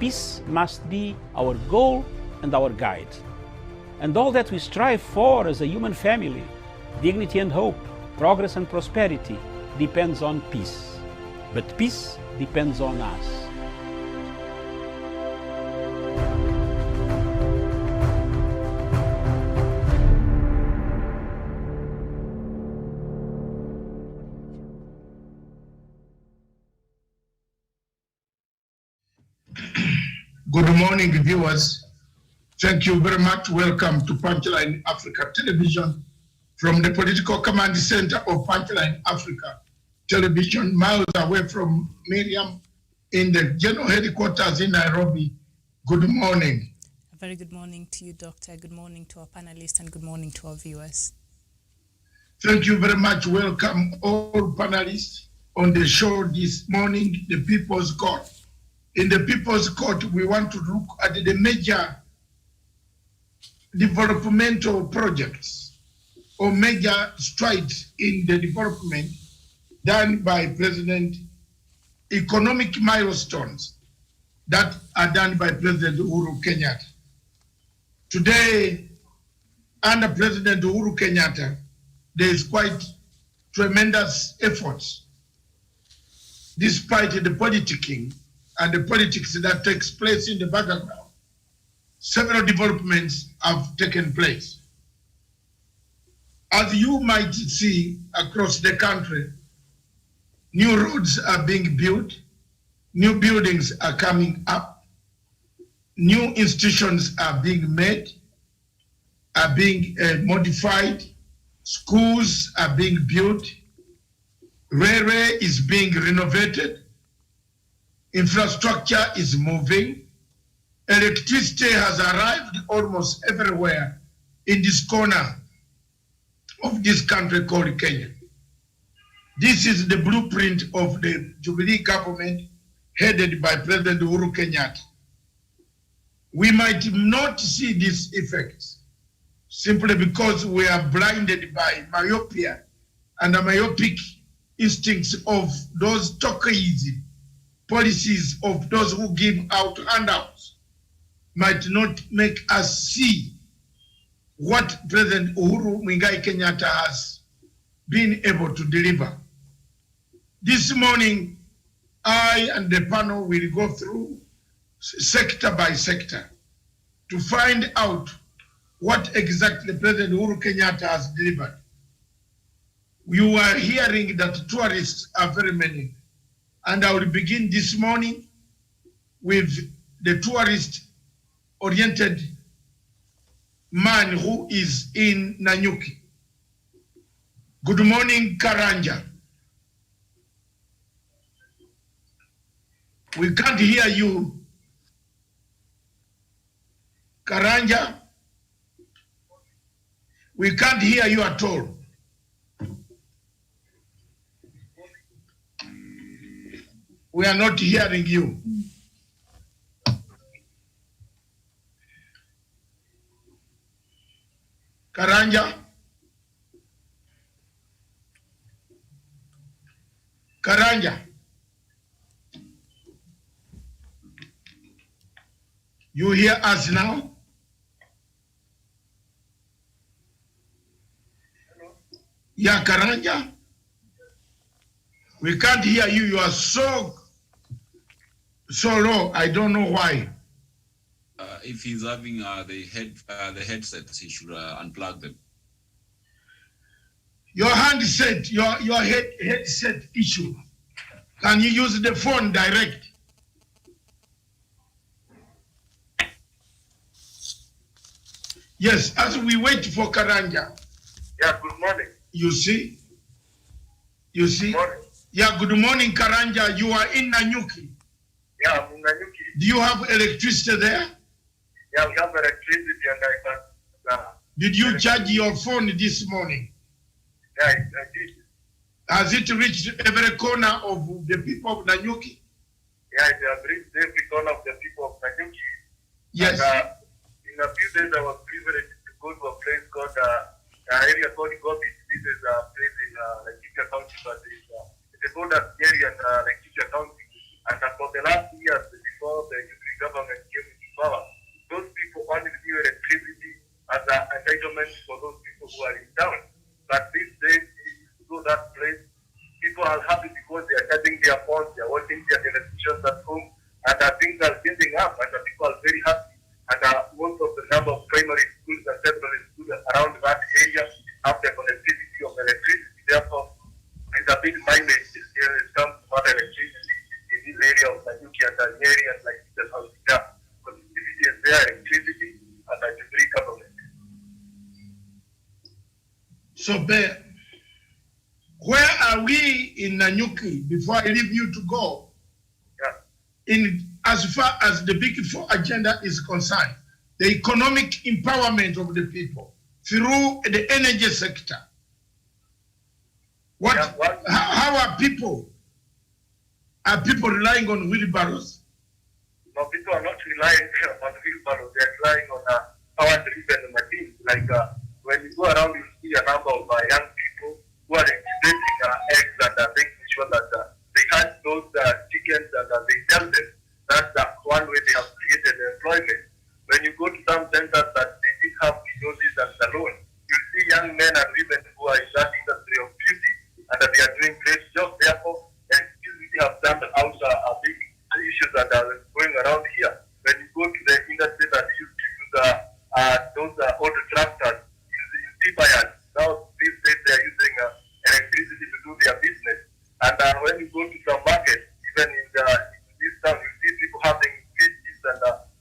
peace must be our goal and our guide. And all that we strive for as a human family, dignity and hope, progress and prosperity, depends on peace. But peace depends on us. Good morning, viewers. Thank you very much. Welcome to Punchline Africa Television from the Political Command Center of Punchline Africa Television, miles away from Miriam in the General Headquarters in Nairobi. Good morning. A very good morning to you, Doctor. Good morning to our panelists and good morning to our viewers. Thank you very much. Welcome all panelists on the show this morning, The People's Court. In the People's Court, we want to look at the major developmental projects or major strides in the development done by President, economic milestones that are done by President Uhuru Kenyatta. Today, under President Uhuru Kenyatta, there is quite tremendous efforts, despite the politicking and the politics that takes place in the background. Several developments have taken place. As you might see across the country, new roads are being built, new buildings are coming up, new institutions are being made, are being modified, schools are being built, railway is being renovated, infrastructure is moving, electricity has arrived almost everywhere in this corner of this country called Kenya. This is the blueprint of the Jubilee government headed by President Uhuru Kenyatta. We might not see these effects simply because we are blinded by myopia and the myopic instincts of those talk-easy policies of those who give out handouts might not make us see what President Uhuru Muigai Kenyatta has been able to deliver. This morning, I and the panel will go through sector by sector to find out what exactly President Uhuru Kenyatta has delivered. You are hearing that tourists are very many. And I will begin this morning with the tourist-oriented man who is in Nanyuki. Good morning, Karanja. We can't hear you. Karanja, we can't hear you at all. We are not hearing you. Karanja? Karanja? You hear us now? Hello? Yeah, Karanja? We can't hear you. You are so low. I don't know why. If he's having the headsets, he should unplug them. Your handset, your headset issue. Can you use the phone direct? Yes, as we wait for Karanja. Yeah, good morning. You see? You see? Good morning. Yeah, good morning, Karanja. You are in Nanyuki. Yeah, I'm in Nanyuki. Do you have electricity there? Yeah, we have electricity and I can... Did you charge your phone this morning? Yeah, I did. Has it reached every corner of the people of Nanyuki? Yeah, it has reached every corner of the people of Nanyuki. Yes. And, in a few days, I was privileged to go to a place called, an area called Gobi. This is a place in Laikipia County, but it's a border area in Laikipia County. And for the last years, before the Jubilee government people who are in town. But these days, if you go that place, people are happy because they are charging their phones, they are watching their televisions at home, and things are building up, and people are very happy. And most of the number of primary schools and secondary schools around that area have the connectivity of electricity. Therefore, it's a big mileage here in terms of electricity in this area of Nanyuki and Nyeri and like the South Sudan. Connectivity is there, electricity, and a degree government. So, Bear, where are we in Nanyuki before I leave you to go? In as far as the Big Four agenda is concerned, the economic empowerment of the people through the energy sector. How are people relying on wheelbarrows? No, people are not relying on wheelbarrows. They are relying on power-driven machines. Like when you go around, you see a number of young people who are incubating eggs and making sure that they hatch those chickens and they sell them. That's one way they have created employment. When you go to some centers that they did have resources and salon, you see young men and women who are in that industry of beauty, and they are doing great jobs. Therefore, and we have done out a big issues that are going around here. When you go to the industry that used to use those old tractors in Tibayan, now these days they are using electricity to do their business. And when you go to some markets, even in this town, you see people having fridges and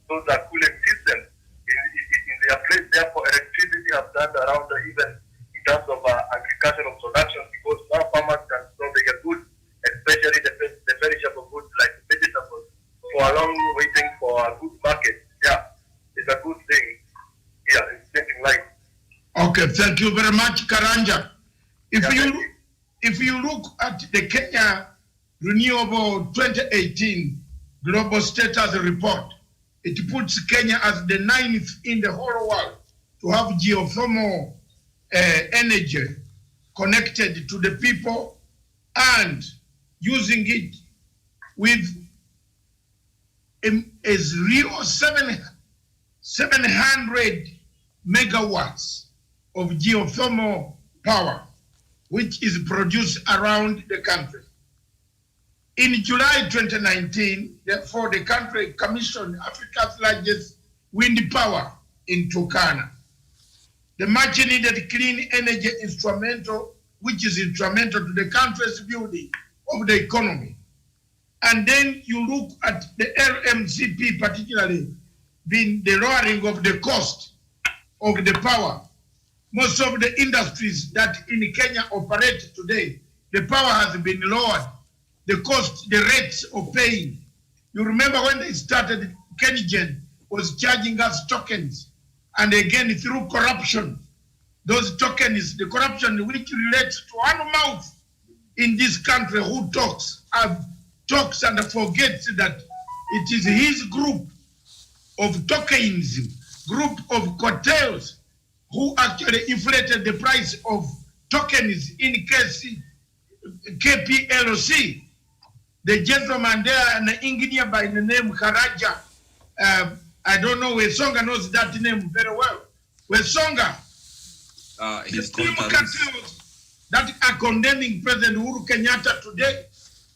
those are cooling systems in their place. Therefore, electricity have done around even in terms of agricultural production, because now farmers can store their goods, especially the perishable goods like vegetables, for a long waiting for a good market. Yeah, it's a good thing. Yeah, it's getting light. Okay, thank you very much, Karanja. If you look at the Kenya Renewable 2018 Global Status Report, it puts Kenya as the 9th in the whole world to have geothermal energy connected to the people and using it with a real 700 megawatts of geothermal power, which is produced around the country. In July 2019, therefore, the country commissioned Africa's largest wind power in Turkana. The much needed clean energy instrumental, which is instrumental to the country's building of the economy. And then you look at the LMCP, particularly being the lowering of the cost of the power. Most of the industries that in Kenya operate today, the power has been lowered. The cost, the rates of paying. You remember when they started, KenGen was charging us tokens. And again, through corruption, those tokens, the corruption which relates to one mouth in this country who talks and forgets that it is his group of tokenism, group of cartels who actually inflated the price of tokens in KPLC. The gentleman there, an engineer by the name Karaja, I don't know, Wesonga knows that name very well. Wesonga, the same cartels that are condemning President Uhuru Kenyatta today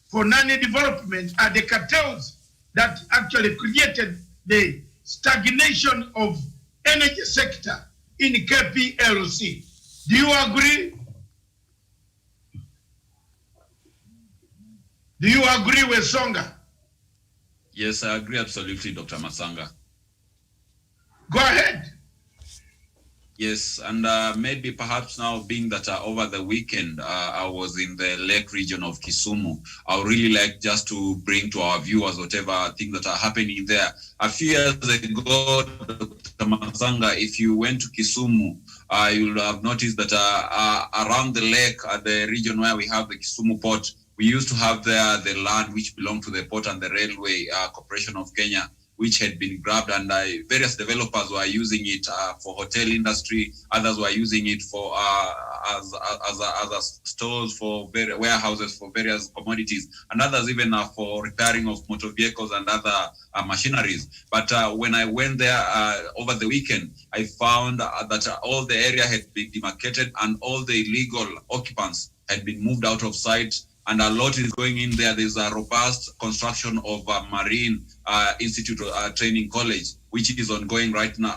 for non-development are the cartels that actually created the stagnation of energy sector in KPLC. Do you agree? Do you agree with Songa? Yes, I agree absolutely, Dr. Masanga. Go ahead. Yes, and maybe perhaps now being that over the weekend I was in the Lake region of Kisumu, I would really like just to bring to our viewers whatever things that are happening there. A few years ago, Dr. Masanga, if you went to Kisumu, you'll have noticed that around the lake, at the region where we have the Kisumu port, we used to have there the land which belonged to the Port and the Railway Corporation of Kenya, which had been grabbed, and various developers were using it for hotel industry. Others were using it for as stores for warehouses for various commodities, and others even for repairing of motor vehicles and other machineries. But when I went there over the weekend, I found that all the area had been demarcated and all the illegal occupants had been moved out of sight, and a lot is going in there. There's a robust construction of a Marine Institute Training College, which is ongoing right now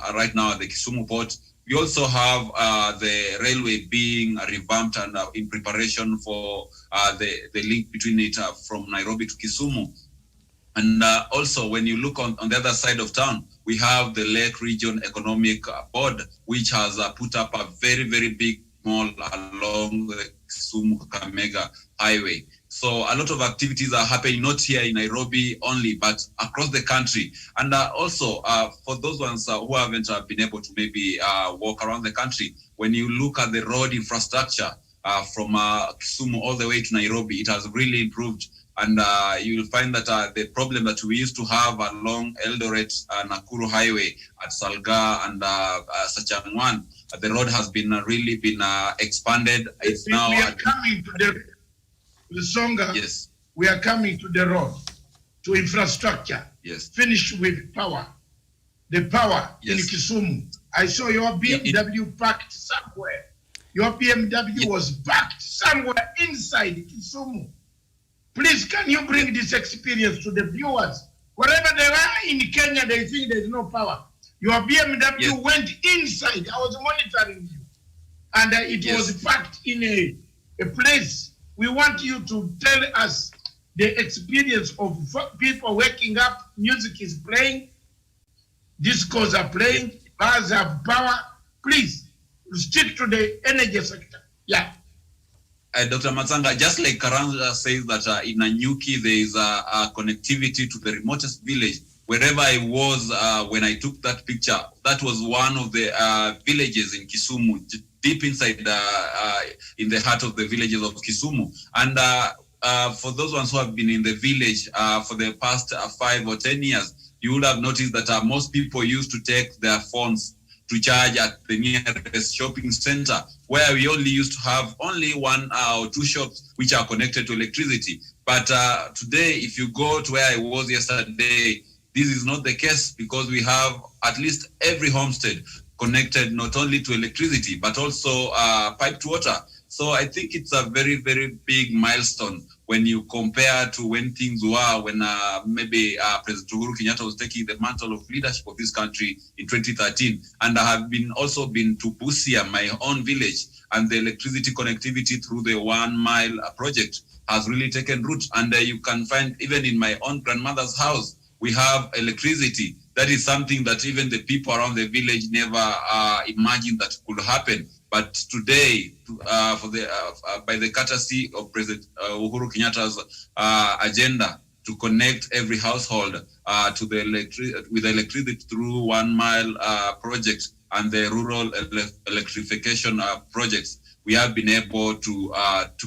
at the Kisumu port. We also have the railway being revamped and in preparation for the link between it from Nairobi to Kisumu. And also, when you look on the other side of town, we have the Lake Region Economic Board, which has put up a very, very big mall along the Kisumu-Kakamega highway. So a lot of activities are happening, not here in Nairobi only, but across the country. And also, for those ones who haven't been able to maybe walk around the country, when you look at the road infrastructure from Kisumu all the way to Nairobi, it has really improved. And you will find that the problem that we used to have along Eldoret Nakuru Highway at Salga and Sachangwan, the road has been really been expanded. It's now we are coming to the Songa. Yes. We are coming to the road, to infrastructure. Yes. Finish with power. The power in Yes. Kisumu. I saw your BMW parked somewhere. Your BMW was parked somewhere inside Kisumu. Please, can you bring this experience to the viewers? Wherever they are in Kenya, they think there's no power. Your BMW went inside. I was monitoring you. And it was parked in a place. We want you to tell us the experience of people waking up, music is playing, discos are playing, bars have power. Please, stick to the energy sector. Yeah. Dr. Matsanga, just like Karanja says that in Nanyuki there is a connectivity to the remotest village. Wherever I was when I took that picture, that was one of the villages in Kisumu, deep inside in the heart of the villages of Kisumu. And for those ones who have been in the village for the past 5 or 10 years, you would have noticed that most people used to take their phones to charge at the nearest shopping center, where we only used to have only 1 or 2 shops which are connected to electricity. But today, if you go to where I was yesterday, this is not the case, because we have at least every homestead connected not only to electricity, but also piped water. So I think it's a very, very big milestone when you compare to when things were, when maybe President Uhuru Kenyatta was taking the mantle of leadership of this country in 2013. And I have also been to Busia, my own village, and the electricity connectivity through the 1 mile project has really taken root. And you can find even in my own grandmother's house, we have electricity. That is something that even the people around the village never imagined that could happen. But today, by the courtesy of President Uhuru Kenyatta's agenda to connect every household to the with electricity through 1 mile project and the rural electrification projects, we have been able to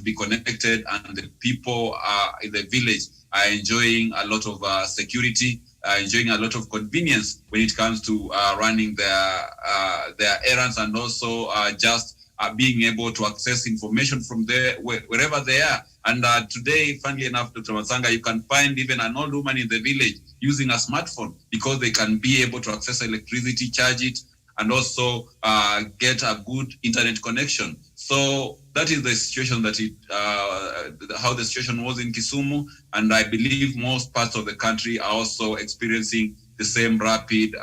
be connected, and the people in the village are enjoying a lot of security, enjoying a lot of convenience when it comes to running their errands, and also just being able to access information from there wherever they are. And today, funnily enough, Dr. Matsanga, you can find even an old woman in the village using a smartphone, because they can be able to access electricity, charge it, and also get a good internet connection. So that is the situation how the situation was in Kisumu, and I believe most parts of the country are also experiencing the same rapid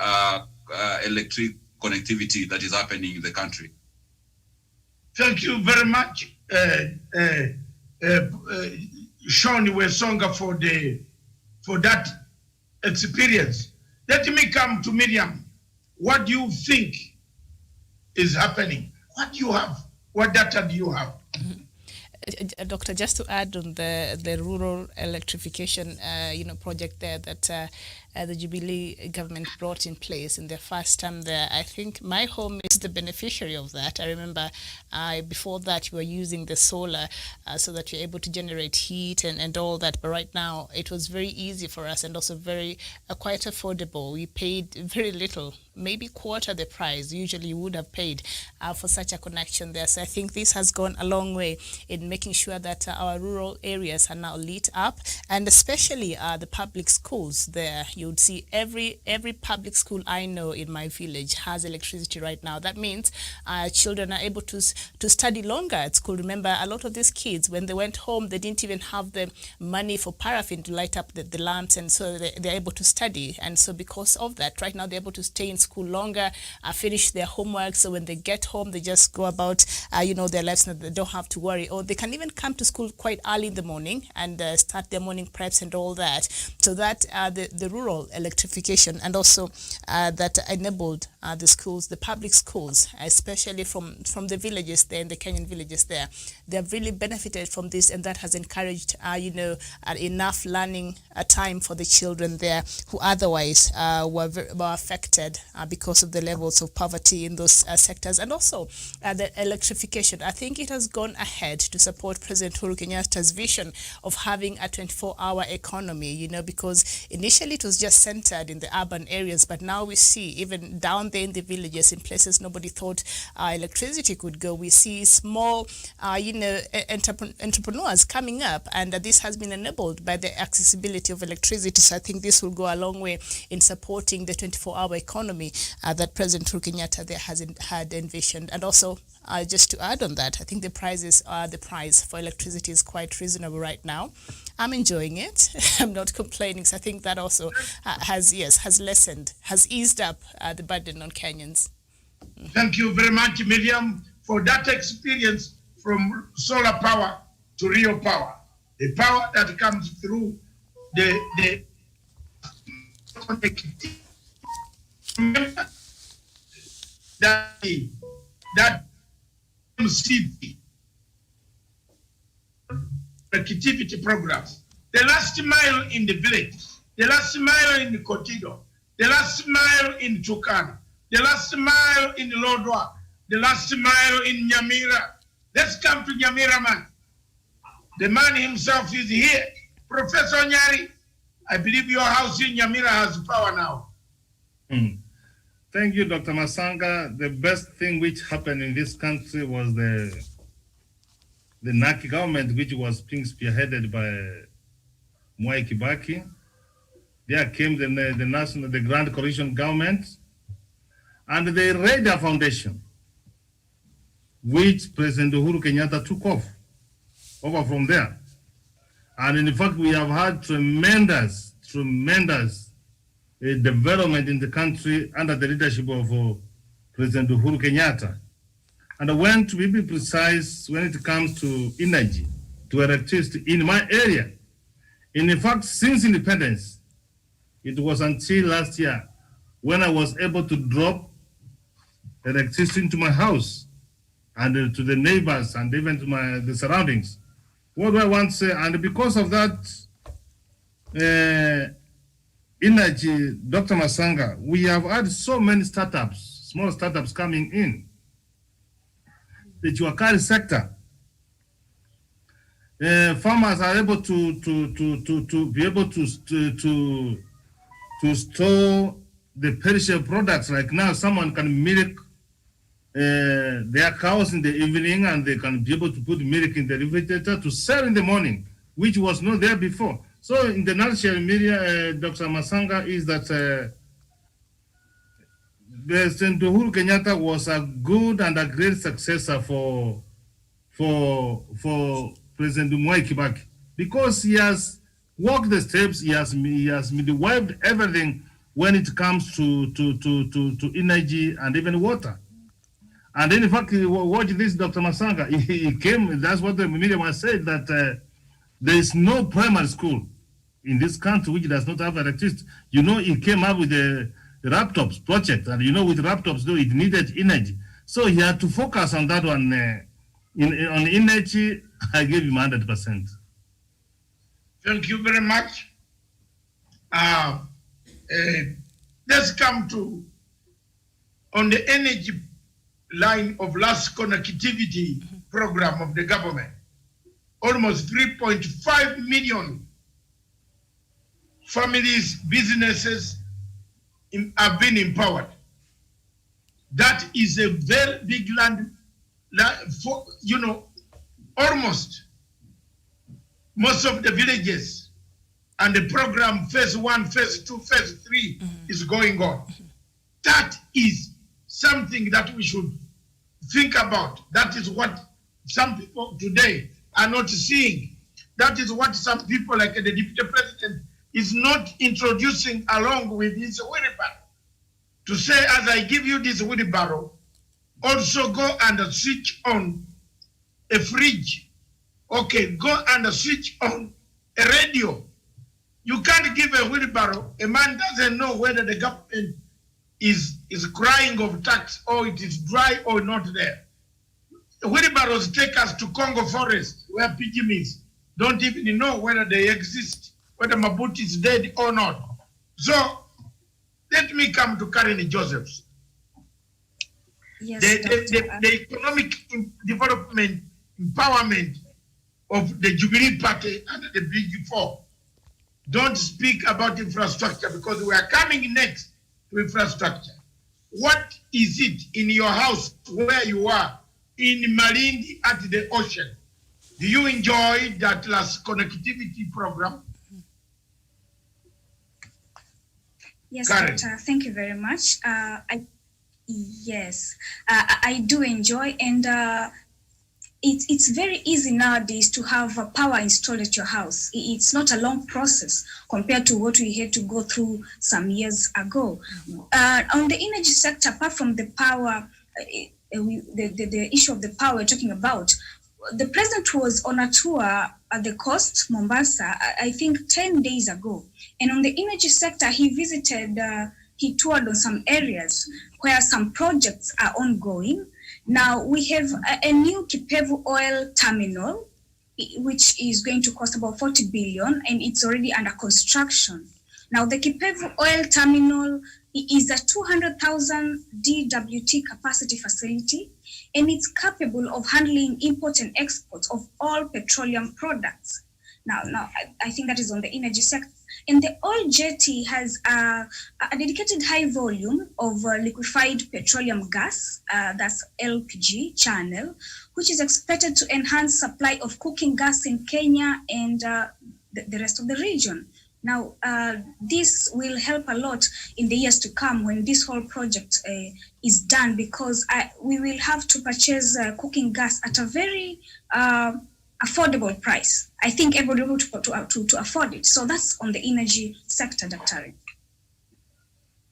electric connectivity that is happening in the country. Thank you very much, Sean Wesonga, for that experience. Let me come to Miriam. What do you think is happening? What do you have? What data do you have? Doctor, just to add on the rural electrification project there that the Jubilee government brought in place in their first term there. I think my home is the beneficiary of that. I remember before that you were using the solar so that you're able to generate heat and all that. But right now it was very easy for us and also very quite affordable. We paid very little, maybe quarter the price usually you would have paid for such a connection there. So I think this has gone a long way in making sure that our rural areas are now lit up, and especially the public schools there. You would see every public school I know in my village has electricity right now. That means children are able to study longer at school. Remember, a lot of these kids, when they went home, they didn't even have the money for paraffin to light up the lamps, and so they're able to study. And so because of that, right now they're able to stay in school longer, finish their homework, so when they get home they just go about their lives and they don't have to worry, or they can even come to school quite early in the morning and start their morning preps and all that. So that the rural electrification, and also that enabled the schools, the public schools, especially from the villages there, in the Kenyan villages there, they have really benefited from this, and that has encouraged enough learning time for the children there who otherwise were affected because of the levels of poverty in those sectors. And also the electrification, I think it has gone ahead to support President Uhuru Kenyatta's vision of having a 24-hour economy, because initially it was just centered in the urban areas, but now we see even down there in the villages, in places nobody thought electricity could go, we see small entrepreneurs coming up, and this has been enabled by the accessibility of electricity. So I think this will go a long way in supporting the 24-hour economy that President Uhuru Kenyatta there had envisioned. And also, just to add on that, I think the price for electricity is quite reasonable right now. I'm enjoying it. I'm not complaining. So I think that also has eased up the burden on Kenyans. Thank you very much, Miriam, for that experience from solar power to real power. The power that comes through the connectivity. Remember that MCP connectivity programs. The last mile in the village, the last mile in the Kotido, the last mile in Turkana, the last mile in Lodwar, the last mile in Nyamira. Let's come to Nyamira, man. The man himself is here. Professor Nyari, I believe your house in Nyamira has power now. Thank you, Dr. Masanga. The best thing which happened in this country was the NARC government, which was being spearheaded by Mwai Kibaki. There came the Grand Coalition government, and they laid a foundation, which President Uhuru Kenyatta took over from there. And in fact, we have had tremendous development in the country under the leadership of President Uhuru Kenyatta. And when, to be precise, when it comes to energy, to electricity in my area, in fact, since independence, it was until last year when I was able to drop electricity into my house and to the neighbors and even to the surroundings. What do I want to say? And because of that energy, Dr. Masanga, we have had so many startups, small startups coming in. The Chuakari sector, farmers are able to be able to store the perishable products. Like now, someone can milk their cows in the evening, and they can be able to put milk in the refrigerator to sell in the morning, which was not there before. So in the nutshell, Dr. Masanga, is that President Uhuru Kenyatta was a good and a great successor for President Mwai Kibaki, because he has walked the steps, he has midwifed everything when it comes to energy and even water. And in fact, watch this, Dr. Masanga, he came, that's what the media was said, that there is no primary school in this country which does not have electricity. You know, he came up with the laptops project, and you know, with laptops, though, it needed energy. So he had to focus on that one. On energy, I give him 100%. Thank you very much. let's come to on the energy line of last connectivity program of the government. Almost 3.5 million families, businesses have been empowered. That is a very big land, for, you know, almost most of the villages, and the program phase 1, phase 2, phase 3 is going on. That is something that we should think about. That is what some people today are not seeing. That is what some people like the Deputy President is not introducing along with his wheelbarrow. To say, as I give you this wheelbarrow, also go and switch on a fridge. Okay, go and switch on a radio. You can't give a wheelbarrow. A man doesn't know whether the government is crying of tax or it is dry or not there. The wheelbarrows take us to Congo forest where pygmies don't even know whether they exist, whether Mabuti is dead or not. So let me come to Karen Josephs. Yes, the economic development, empowerment of the Jubilee Party and the Big Four don't speak about infrastructure, because we are coming next to infrastructure. What is it in your house where you are in Malindi at the ocean? Do you enjoy that last connectivity program? Yes, Karen. Doctor, thank you very much. Yes, I do enjoy, and it's very easy nowadays to have power installed at your house. It's not a long process compared to what we had to go through some years ago. On the energy sector, apart from the power, the issue of the power we're talking about, the president was on a tour at the coast, Mombasa, I think 10 days ago. And on the energy sector, he visited, he toured on some areas where some projects are ongoing. Now we have a new Kipevu oil terminal, which is going to cost about 40 billion, and it's already under construction. Now the Kipevu oil terminal is a 200,000 DWT capacity facility, and it's capable of handling import and exports of all petroleum products. Now I think that is on the energy sector. And the oil jetty has a dedicated high volume of liquefied petroleum gas, that's LPG channel, which is expected to enhance supply of cooking gas in Kenya and the rest of the region. Now, this will help a lot in the years to come when this whole project is done, because we will have to purchase cooking gas at a very affordable price. I think everybody will be able to afford it. So that's on the energy sector, Dr.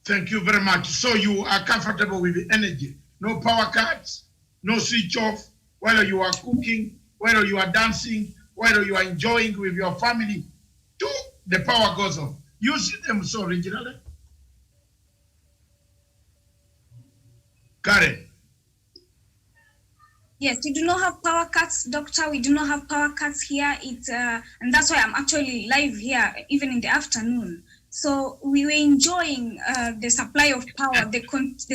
Thank you very much. So you are comfortable with the energy. No power cuts, no switch off, whether you are cooking, whether you are dancing, whether you are enjoying with your family, the power goes on. You see them so originally. Karen. Yes, we do not have power cuts, Doctor. We do not have power cuts here. And that's why I'm actually live here, even in the afternoon. So we were enjoying the supply of power, the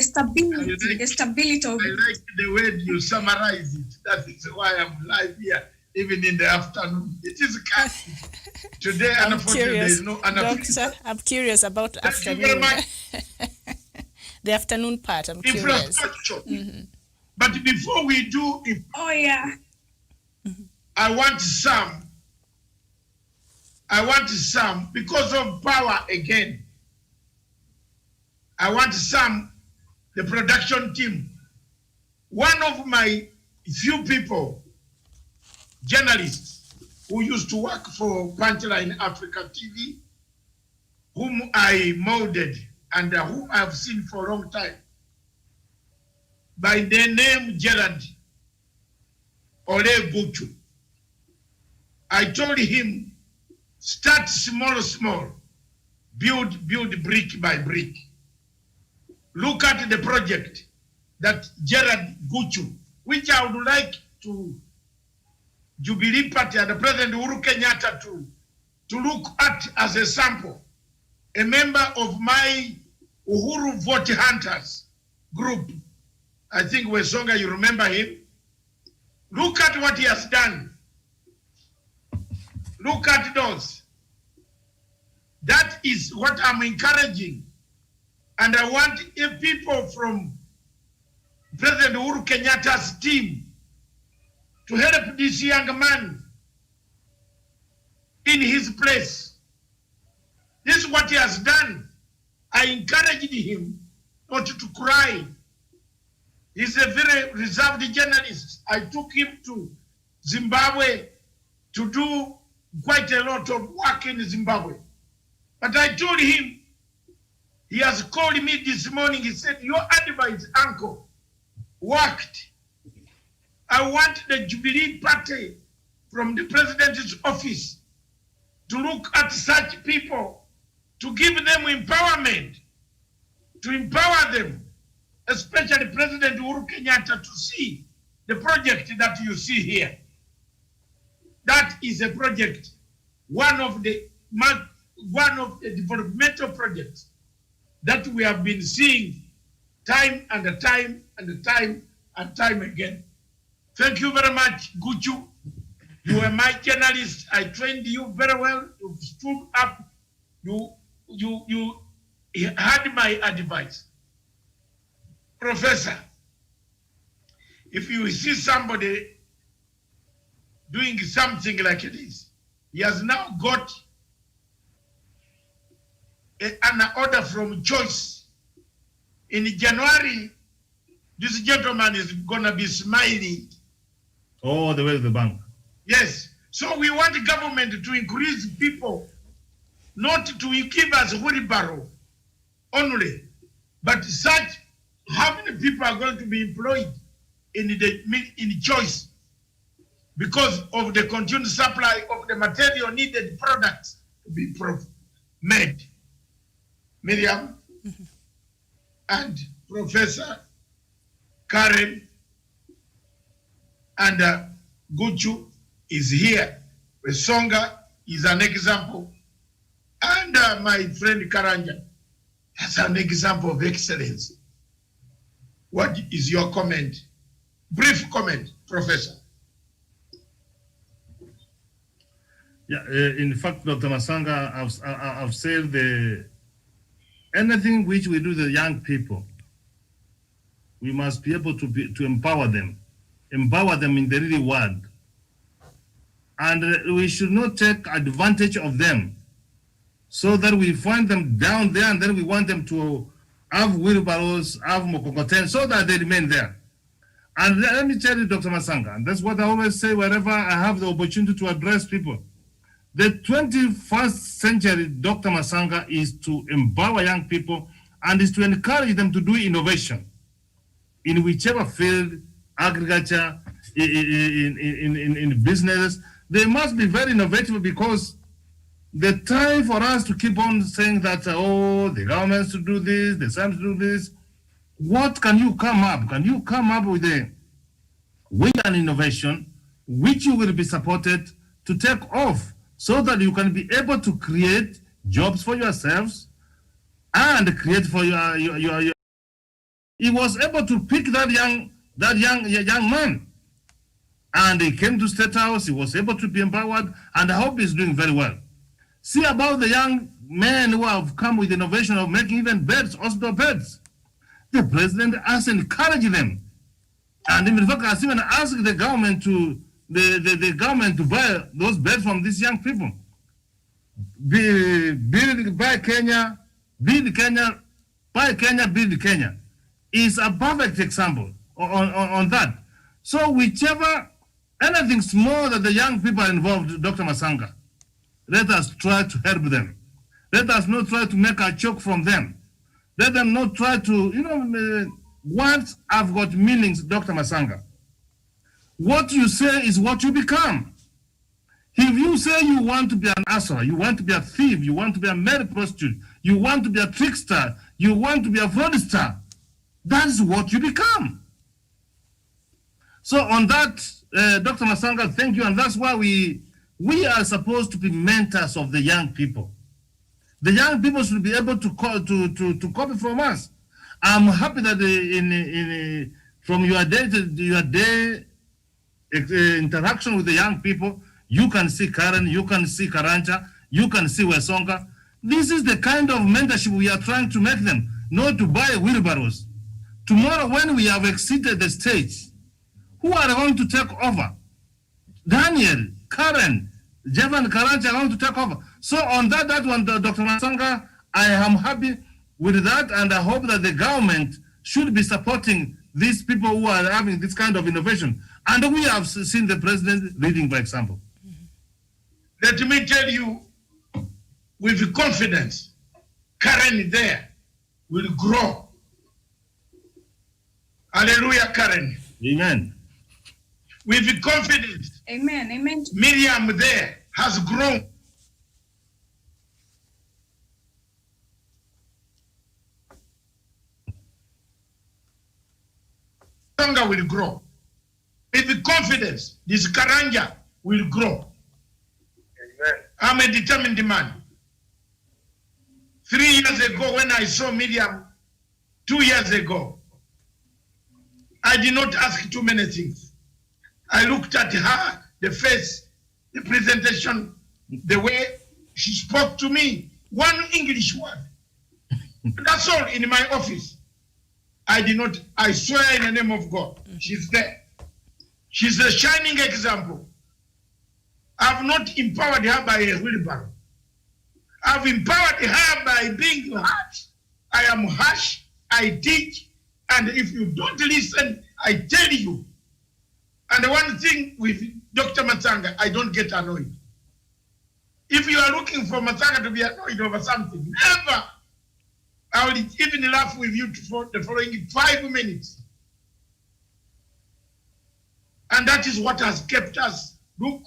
stability of. I like the way you summarize it. That is why I'm live here, even in the afternoon. It is today. Unfortunately, there is no. Doctor, I'm curious about the afternoon. The afternoon part. I'm curious. Infrastructure. Mm-hmm. But before we do, I want some, because of power again. I want some, the production team. One of my few people, journalists, who used to work for Punchline Africa TV, whom I molded and whom I've seen for a long time, by the name Gerard Ole Buchu. I told him, start small, build brick by brick. Look at the project that Gerard Guchu, which I would like to Jubilee Party and the President Uhuru Kenyatta to look at as a sample. a member of my Uhuru Vote Hunters group. I think Wesonga, you remember him. Look at what he has done. Look at those. That is what I'm encouraging. And I want people from President Uhuru Kenyatta's team to help this young man in his place. This is what he has done. I encouraged him not to cry. He's a very reserved journalist. I took him to Zimbabwe to do quite a lot of work in Zimbabwe. But I told him, he has called me this morning, he said, your advice, uncle, worked. I want the Jubilee Party from the president's office to look at such people, to give them empowerment, to empower them, especially President Uhuru Kenyatta, to see the project that you see here. That is a project, one of the developmental projects that we have been seeing time and time and time and time again. Thank you very much, Guchu. You were my journalist. I trained you very well. You stood up. You had my advice. Professor, if you see somebody doing something like this, he has now got an order from Choice. In January, this gentleman is going to be smiling. All the way to the bank. Yes. So we want the government to increase people, not to keep us wheelbarrow only, but such how many people are going to be employed in Choice because of the continued supply of the material needed products to be made. Miriam and Professor Karen and Guchu is here. Wesonga is an example. And my friend Karanja has an example of excellence. What is your comment? Brief comment, Professor. Yeah, in fact, Dr. Masanga, I've said anything which we do to the young people, we must be able to empower them in the real world. And we should not take advantage of them so that we find them down there and then we want them to have wheelbarrows, have mokokoten, so that they remain there. And let me tell you, Dr. Masanga, and that's what I always say wherever I have the opportunity to address people. The 21st century, Dr. Masanga, is to empower young people and is to encourage them to do innovation in whichever field, agriculture, in business. They must be very innovative because the time for us to keep on saying that, oh, the government's to do this, the Sams to do this. What can you come up? Can you come up with an innovation which you will be supported to take off so that you can be able to create jobs for yourselves and create for your. He was able to pick that young man. And he came to State House, he was able to be empowered, and I hope he's doing very well. See about the young men who have come with innovation of making even beds, hospital beds. The president has encouraged them. And in fact, has even asked the government to buy those beds from these young people. Buy Kenya, build Kenya, buy Kenya, build Kenya is a perfect example on that. So whichever, anything small that the young people are involved, Dr. Masanga, let us try to help them. Let us not try to make a choke from them. Let them not try to, words have got meanings, Dr. Masanga. What you say is what you become. If you say you want to be an asshole, you want to be a thief, you want to be a male prostitute, you want to be a trickster, you want to be a fraudster, that is what you become. So on that, Dr. Masanga, thank you. And that's why we are supposed to be mentors of the young people. The young people should be able to copy from us. I'm happy that from your day interaction with the young people, you can see Karen, you can see Karanja, you can see Wesonga. This is the kind of mentorship we are trying to make them, not to buy wheelbarrows. Tomorrow, when we have exceeded the stage, who are going to take over? Daniel, Karen, Jevan, Karanja are going to take over. So on that one, Dr. Masanga, I am happy with that, and I hope that the government should be supporting these people who are having this kind of innovation. And we have seen the president leading by example. Let me tell you, with confidence, Karen there will grow. Hallelujah, Karen. Amen. With confidence. Amen. Amen. Miriam there has grown. Tonga will grow. With confidence, this Karanja will grow. Amen. I'm a determined man. 3 years ago, when I saw Miriam, 2 years ago, I did not ask too many things. I looked at her, the face, the presentation, the way she spoke to me, one English word. That's all in my office. I swear in the name of God, she's there. She's a shining example. I've not empowered her by a wheelbarrow. I've empowered her by being harsh. I am harsh, I teach, and if you don't listen, I tell you. And the one thing with Dr. Matsanga, I don't get annoyed. If you are looking for Matsanga to be annoyed over something, never. I will even laugh with you for the following 5 minutes. And that is what has kept us. Look,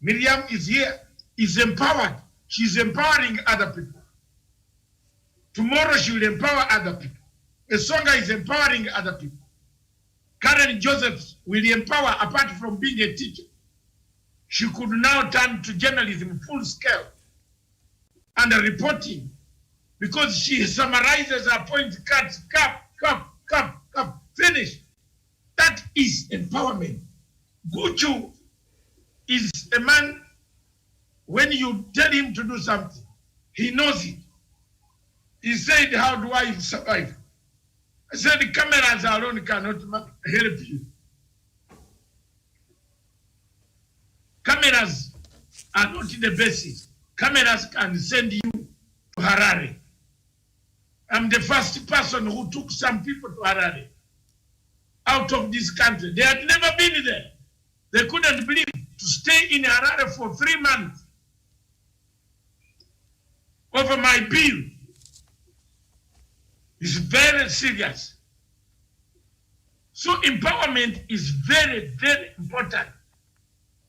Miriam is here, is empowered. She's empowering other people. Tomorrow she will empower other people. Esonga is empowering other people. Karen Joseph will empower, apart from being a teacher. She could now turn to journalism full scale and reporting, because she summarizes her points, cuts, cap, finish. That is empowerment. Guchu is a man, when you tell him to do something, he knows it. He said, how do I survive? I said, the cameras alone cannot help you. Cameras are not the basis. Cameras can send you to Harare. I'm the first person who took some people to Harare out of this country. They had never been there. They couldn't believe to stay in Harare for 3 months over my bill. It's very serious. So empowerment is very, very important.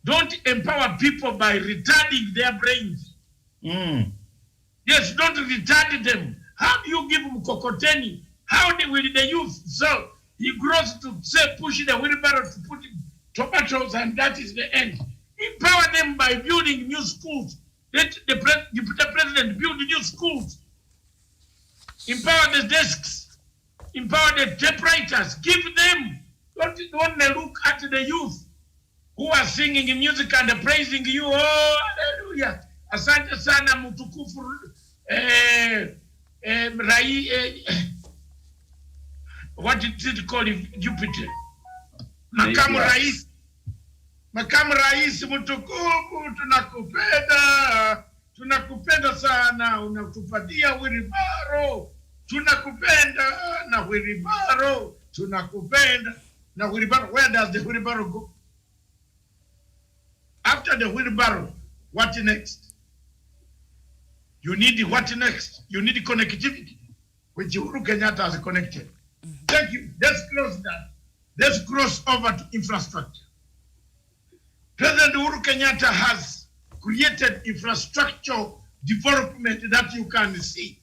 Don't empower people by retarding their brains. Yes, don't retard them. How do you give them kokoteni? How will the youth? So he grows to say, push the wheelbarrow to put in tomatoes, and that is the end. Empower them by building new schools. Let the president build new schools. Empower the desks. Empower the typewriters. Give them. Don't look at the youth who are singing music and praising you. Oh, hallelujah. Asante sana mutukufu. What is it called? Jupiter. Makamu Rais. Makamu Rais mutukufu, tunakupenda. Tunakupenda sana, unatupatia wheelbarrow. Tunakupenda na wheelbarrow. Tunakupenda na wheelbarrow. Where does the wheelbarrow go? After the wheelbarrow, what next? You need what next? You need connectivity, which Uhuru Kenyatta has connected. Thank you. Let's close that. Let's cross over to infrastructure. President Uhuru Kenyatta has created infrastructure development that you can see.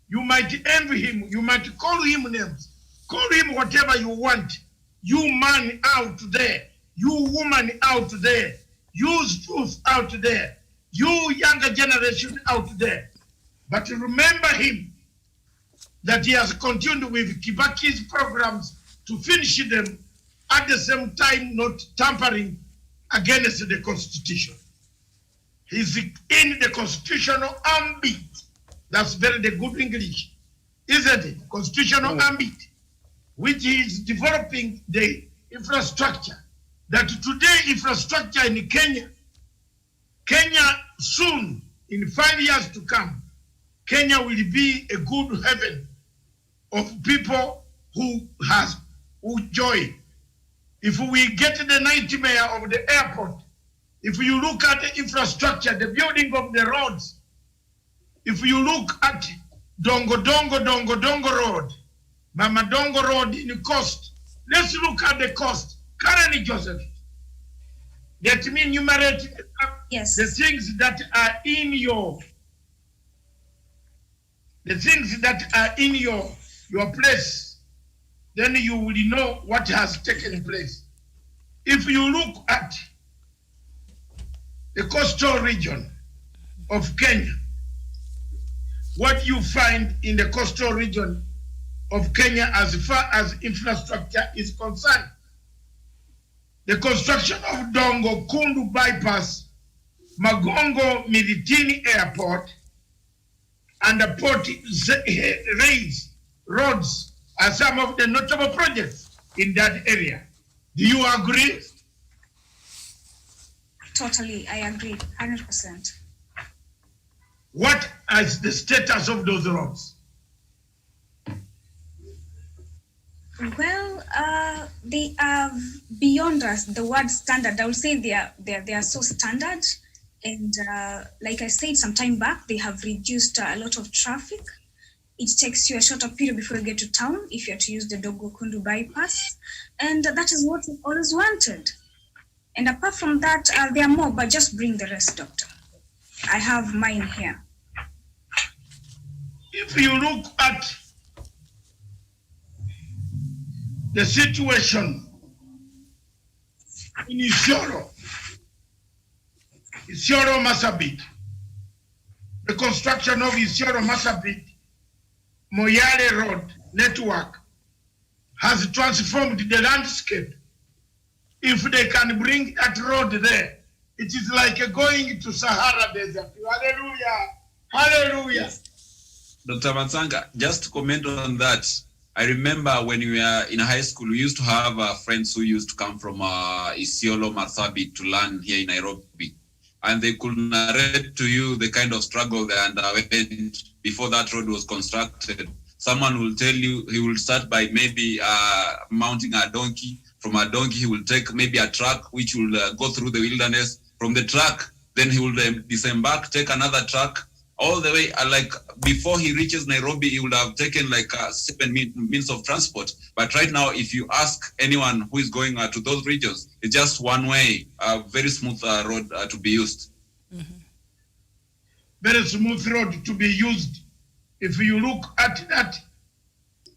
You might envy him. You might call him names. Call him whatever you want. You man out there. You woman out there. You youth out there. You younger generation out there. But remember him that he has continued with Kibaki's programs to finish them, at the same time not tampering against the Constitution. He's in the constitutional ambit. That's very the good English, isn't it? Constitutional ambit, which is developing the infrastructure. That today infrastructure in Kenya soon, in 5 years to come, Kenya will be a good heaven of people who joy. If we get the nightmare of the airport, if you look at the infrastructure, the building of the roads, if you look at Dongo Road, Mama Dongo Road in the coast, let's look at the cost. Karen Joseph, let me enumerate the things that are in your place. Then you will know what has taken place. If you look at the coastal region of Kenya, what you find in the coastal region of Kenya as far as infrastructure is concerned, the construction of Dongo Kundu Bypass, Magongo Miritini Airport, and the Port Rails roads are some of the notable projects in that area. Do you agree? Totally, I agree, 100%. What is the status of those roads? Well, they are beyond us, the word standard. I would say they are so standard. And like I said some time back, they have reduced a lot of traffic. It takes you a shorter period before you get to town if you have to use the Dogo Kundu bypass. And that is what we always wanted. And apart from that, there are more, but just bring the rest, Doctor. I have mine here. If you look at the situation in Isiolo Marsabit, the construction of Isiolo Marsabit Moyale Road network has transformed the landscape. If they can bring that road there, it is like going to Sahara Desert. Hallelujah! Hallelujah! Dr. Matsanga, just to comment on that, I remember when we were in high school, we used to have friends who used to come from Isiolo Marsabit to learn here in Nairobi. And they could narrate to you the kind of struggle they underwent before that road was constructed. Someone will tell you he will start by maybe mounting a donkey. From a donkey, he will take maybe a truck, which will go through the wilderness. From the truck, then he will disembark, take another truck, all the way, like before he reaches Nairobi, he would have taken like 7 means of transport. But right now, if you ask anyone who is going to those regions, it's just one way, a very smooth road to be used. Mm-hmm. Very smooth road to be used. If you look at that,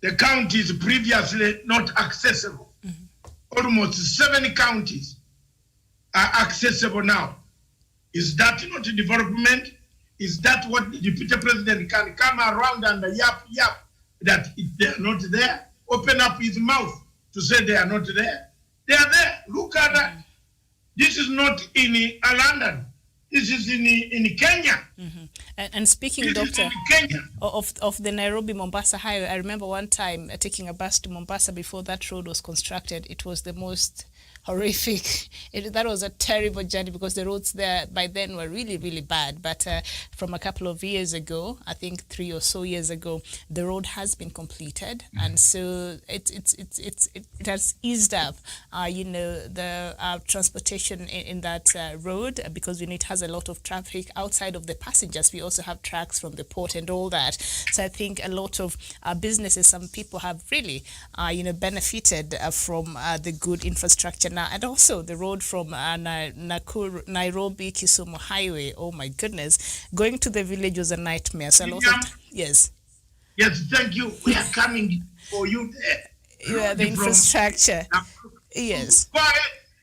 the counties previously not accessible. Mm-hmm. Almost 7 counties are accessible now. Is that not development? Is that what the deputy president can come around and yap that they are not there? Open up his mouth to say they are not there. They are there. Look at that. This is not in London. This is in Kenya. Mm-hmm. And speaking, Doctor, of the Nairobi-Mombasa highway, I remember one time taking a bus to Mombasa before that road was constructed. It was the most horrific. That was a terrible journey because the roads there by then were really, really bad. But from a couple of years ago, I think 3 or so years ago, the road has been completed, and so it has eased up, the transportation in that road, because it has a lot of traffic outside of the passengers. We also have trucks from the port and all that. So I think a lot of businesses, some people have really, benefited from the good infrastructure now, and also the road from Nairobi Kisumu highway. Oh my goodness, going to the village was a nightmare. So a lot of yes, thank you. We are coming for you there. Yeah, the infrastructure. Yes.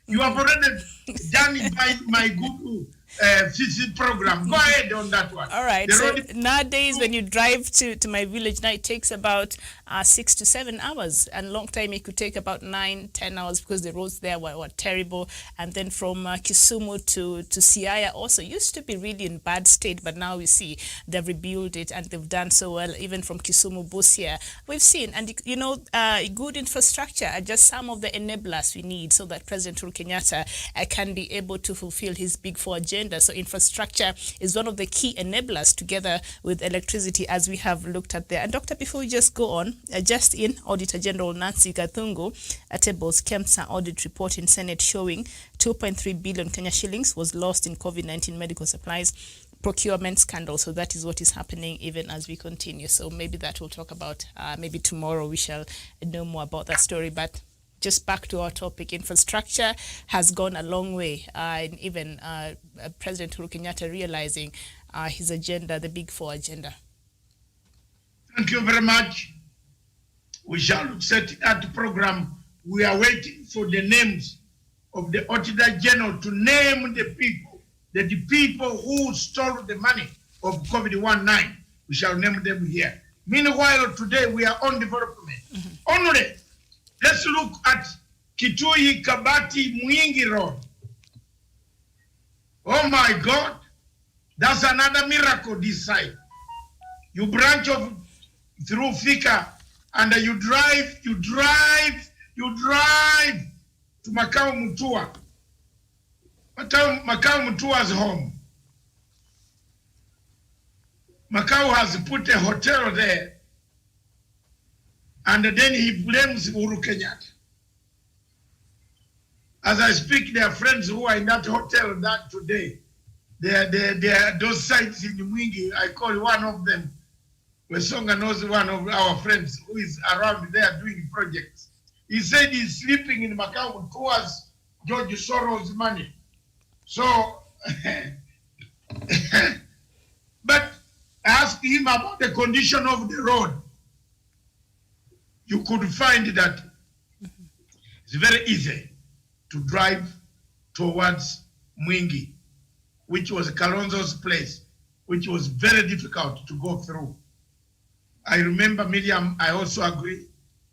You have already done it by my good CC program. Go ahead on that one. All right. The So road- nowadays, when you drive to my village, now it takes about 6 to 7 hours. And long time, it could take about 9, 10 hours because the roads there were terrible. And then from Kisumu to Siaya also used to be really in bad state. But now we see they've rebuilt it and they've done so well. Even from Kisumu, Busia, we've seen. And, you know, good infrastructure are just some of the enablers we need so that President Uhuru Kenyatta can be able to fulfill his Big Four agenda. So infrastructure is one of the key enablers together with electricity, as we have looked at there. And Doctor, before we just go on, just in, Auditor General Nancy Gathungu tables KEMSA audit report in Senate showing 2.3 billion Kenya shillings was lost in COVID-19 medical supplies procurement scandal. So that is what is happening even as we continue. So maybe that we'll talk about, maybe tomorrow we shall know more about that story. But just back to our topic, infrastructure has gone a long way, and even President Uhuru Kenyatta realizing his agenda, the Big Four agenda. Thank you very much. We shall set that program. We are waiting for the names of the Auditor General to name the people who stole the money of COVID-19. We shall name them here. Meanwhile, today we are on development. Only, let's look at Kitui Kabati Mwingi Road. Oh my God, that's another miracle this side. You branch off through Fika and you drive to Makao Mutua. Makao Mutua's home. Makao has put a hotel there, and then he blames Uhuru Kenyatta. As I speak, there are friends who are in that hotel that today. They are those sites in Mwingi. I call one of them. Wesonga knows one of our friends who is around there doing projects. He said he's sleeping in Macau towards George Soros' money. So, but I asked him about the condition of the road. You could find that it's very easy to drive towards Mwingi, which was Kalonzo's place, which was very difficult to go through. I remember, Miriam, I also agree.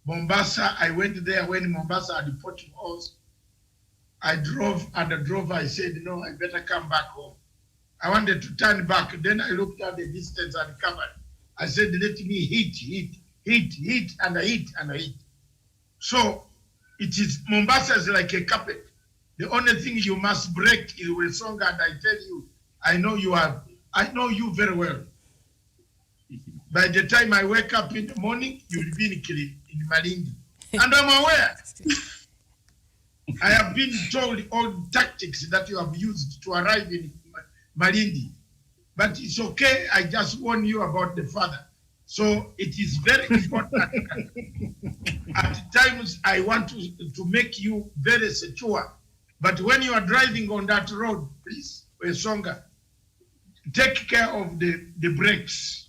Mombasa, I went there when Mombasa had 40 hours. I drove, I said, no, I better come back home. I wanted to turn back. Then I looked at the distance and covered. I said, let me hit, and I hit. So it is, Mombasa is like a carpet. The only thing you must break is Wesonga, and I tell you, I know you very well. By the time I wake up in the morning, you'll be in Malindi. And I'm aware. I have been told all the tactics that you have used to arrive in Malindi. But it's okay, I just warn you about the father. So it is very important. At times, I want to make you very secure. But when you are driving on that road, please, Wesonga, take care of the brakes.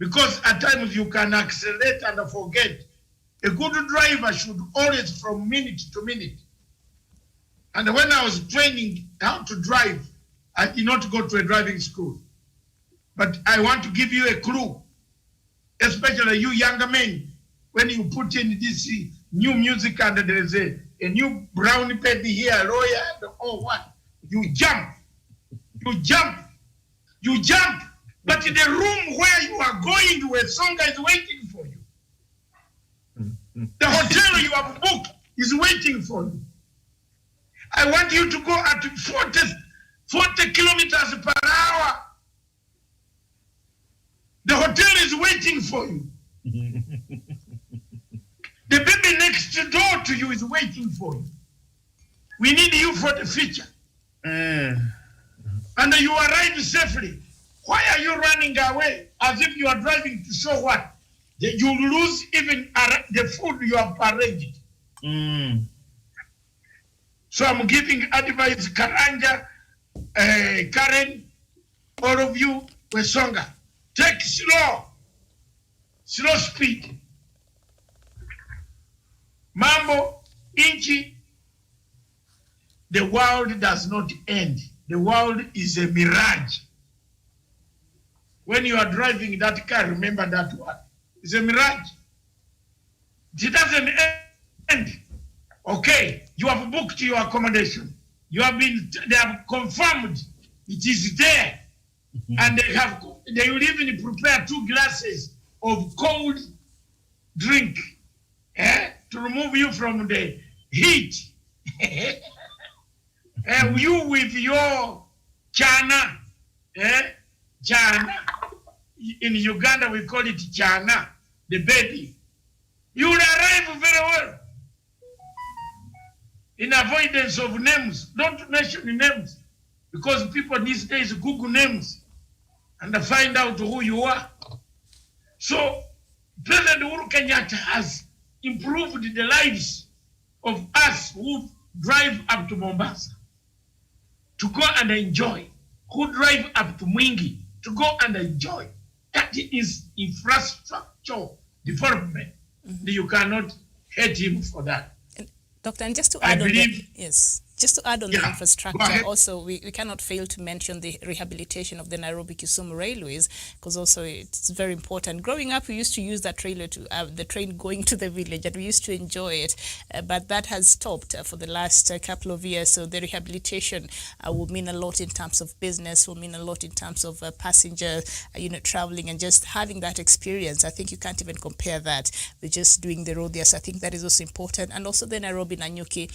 Because at times you can accelerate and forget. A good driver should always from minute to minute. And when I was training how to drive, I did not go to a driving school. But I want to give you a clue, especially you younger men, when you put in this new music and there is a new brown baby here, lawyer, or what, you jump. But in the room where you are going, where Songa is waiting for you. The hotel you have booked is waiting for you. I want you to go at 40 kilometers per hour. The hotel is waiting for you. The baby next door to you is waiting for you. We need you for the future. And you arrive safely. Why are you running away as if you are driving to show what? You lose even the food you have arranged. So I'm giving advice, Karanja, Karen, all of you, Wesonga. Take slow speed. Mambo, Inchi, the world does not end. The the world is a mirage. When you are driving that car, remember that one. It's a mirage. It doesn't end. Okay, you have booked your accommodation. They have confirmed it is there. And they will even prepare 2 glasses of cold drink to remove you from the heat. You with your chana, chana. In Uganda we call it chana, the baby. You will arrive very well. In avoidance of names, don't mention names, because people these days Google names and find out who you are. So President Uhuru Kenyatta has improved the lives of us who drive up to Mombasa to go and enjoy, who drive up to Mwingi to go and enjoy. That is infrastructure development. You cannot hate him for that. Doctor, and just to add on the infrastructure, also we cannot fail to mention the rehabilitation of the Nairobi-Kisumu railways, because also it's very important. Growing up, we used to use that trailer to the train going to the village, and we used to enjoy it, but that has stopped for the last couple of years. So the rehabilitation will mean a lot in terms of business, will mean a lot in terms of passengers, traveling and just having that experience. I think you can't even compare that with just doing the road there. So I think that is also important. And also the Nairobi-Nanyuki,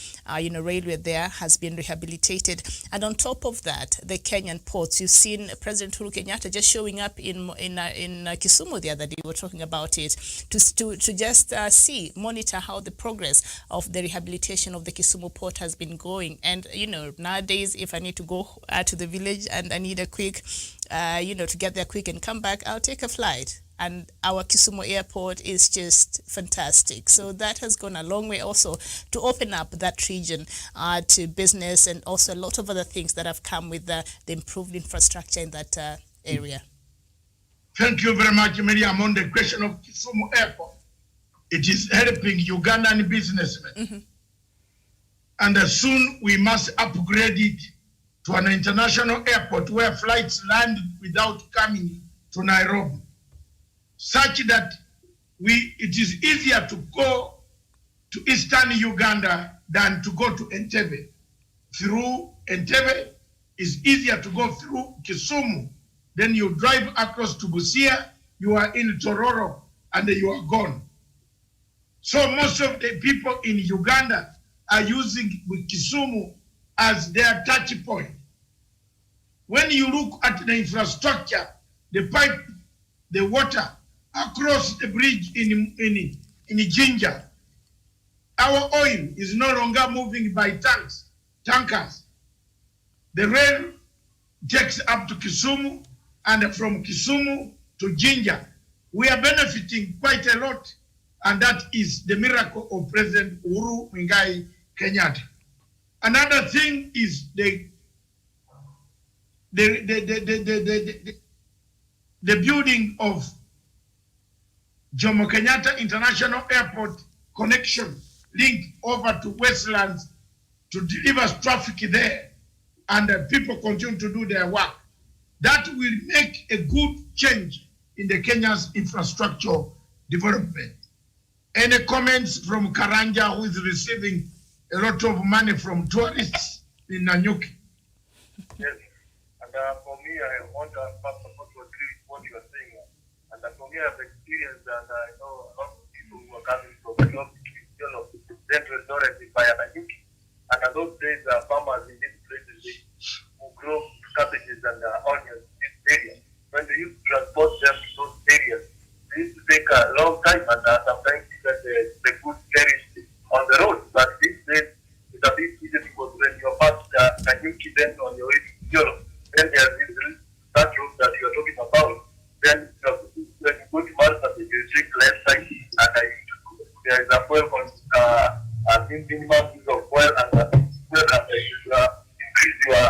railway there has been rehabilitated. And on top of that, the Kenyan ports, you've seen President Uhuru Kenyatta just showing up in Kisumu the other day. We were talking about it, to just monitor how the progress of the rehabilitation of the Kisumu port has been going. And, nowadays, if I need to go to the village and I need a quick, to get there quick and come back, I'll take a flight. And our Kisumu airport is just fantastic. So that has gone a long way also to open up that region to business, and also a lot of other things that have come with the improved infrastructure in that area. Thank you very much, Miriam. On the question of Kisumu airport, it is helping Ugandan businessmen. And soon we must upgrade it to an international airport where flights land without coming to Nairobi, such that it is easier to go to eastern Uganda than to go to Entebbe. Through Entebbe, it's easier to go through Kisumu. Then you drive across to Busia, you are in Tororo, and you are gone. So most of the people in Uganda are using Kisumu as their touch point. When you look at the infrastructure, the pipe, the water, across the bridge in Jinja, our oil is no longer moving by tankers. The rail takes up to Kisumu, and from Kisumu to Jinja. We are benefiting quite a lot, and that is the miracle of President Uhuru Muigai Kenyatta. Another thing is the building of Jomo Kenyatta International Airport connection link over to Westlands to deliver traffic there, and people continue to do their work. That will make a good change in the Kenya's infrastructure development. Any comments from Karanja, who is receiving a lot of money from tourists in Nanyuki? Yes, and for me, I want to agree with what you are saying. And for me, I have experienced, and I know a lot of people who are coming from the north of Central North by Nanyuki. And in those days, farmers in these places who grow cabbages and onions in this area, when they used to transport them to those areas, they used to take a long time, and sometimes even the goods perished on the road. But these days, it's a bit easier because when you're past Nanyuki, then on your way to Europe, then there's that road that you're talking about. Then when you go to Marsabit, you take left side, and there is a fuel minimum use of oil, and increase your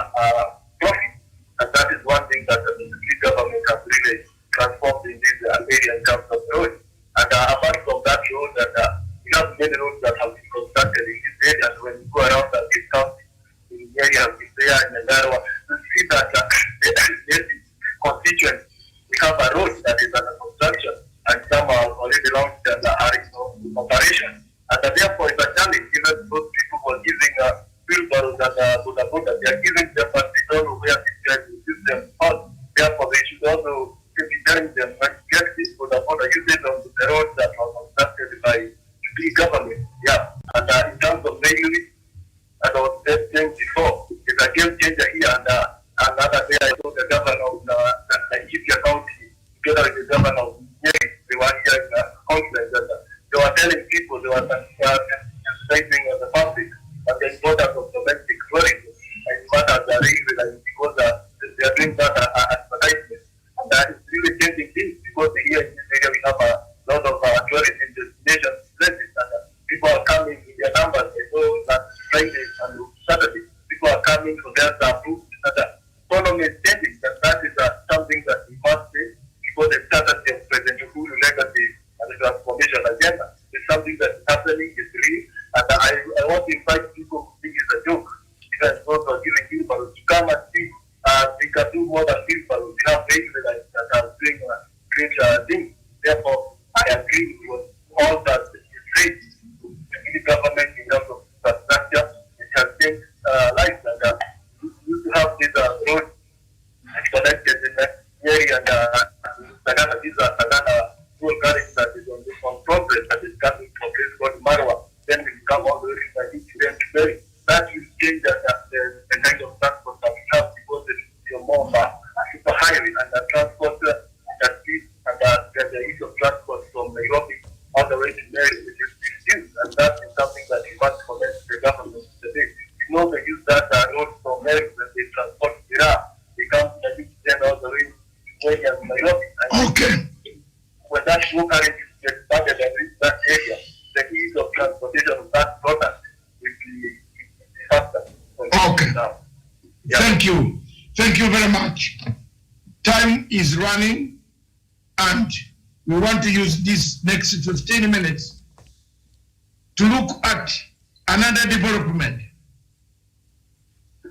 profit. And that is one thing that the government has really transformed in this area in terms of roads. And apart from that road, we have many roads that have been constructed in this area. And when you go around this county, in the area of Isaiah and Nyandarua, you therefore it's a challenge even those people who are using wheelbarrows and boda. They are giving them, but they don't know where to use them on. Therefore, they should also be telling them when to get this boda usage on the roads that was constructed by the government. Yeah, and in terms of railways, as I was saying before, it's a game changer here. And another day I saw the governor of Laikipia County, together with the governor of Nyeri, they were here in the conference, and they were telling people, they were sensitizing the public on the importance of domestic tourism and what are the railways, because they are doing that advertisement. And it's really changing things, because here in this area we have a lot of tourism destination places, and people are coming in their numbers. They go that Friday and Saturday. People are coming to their food. And the economy is changing, and that is something that we must say, because the strategy of President Uhuru legacy and the transformation agenda is something that is happening, is real. And I want to invite people who think it's a joke, even those who are giving wheelbarrows, to come and see we can do more than wheelbarrows. We have railways that are doing great things. Therefore, I agree with all that is said. The government in terms of infrastructure, it has changed lives, and we used to have this road connected in the area, and Sagana, these are Sagana road carriage that is on progress, that is coming to a place called Marwa. Then we come all the way to the incident. That will change the kind of transport that we have, because it is more of a super highway, and the transport that speed and the use of transport from Nairobi all the way to Mary, which is reduced, and that is something that we must commend the government today. You know, they use that road from Mary when they transport Iraq. They come to the then all the way to Mary and Nairobi. And Okay. when that road carriage gets started and reach that area, the ease of transportation of that product will be faster. Okay. Yeah. Thank you. Thank you very much. Time is running, and we want to use this next 15 minutes to look at another development.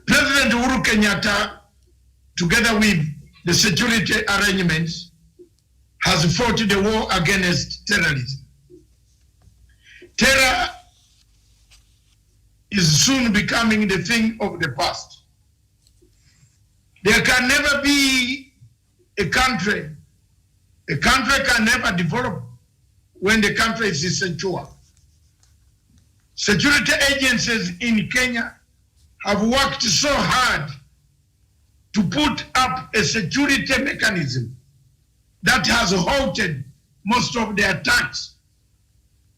President Uhuru Kenyatta, together with the security arrangements, has fought the war against terrorism. Terror is soon becoming the thing of the past. There can never be a country can never develop when the country is insecure. Security agencies in Kenya have worked so hard to put up a security mechanism that has halted most of the attacks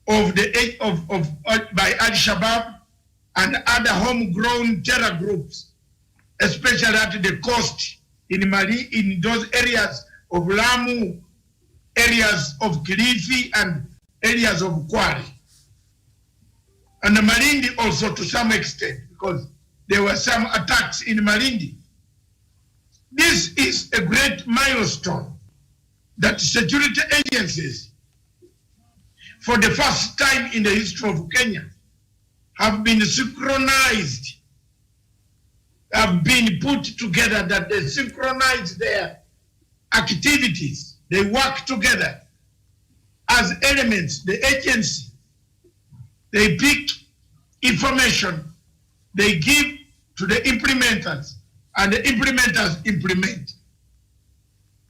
of by Al-Shabaab and other homegrown terror groups, especially at the coast in Mali, in those areas of Lamu, areas of Kilifi, and areas of Kwale. And the Malindi also to some extent, because there were some attacks in Malindi. This is a great milestone that security agencies, for the first time in the history of Kenya, have been synchronized, have been put together, that they synchronize their activities. They work together as elements. The agency, they pick information, they give to the implementers, and the implementers implement.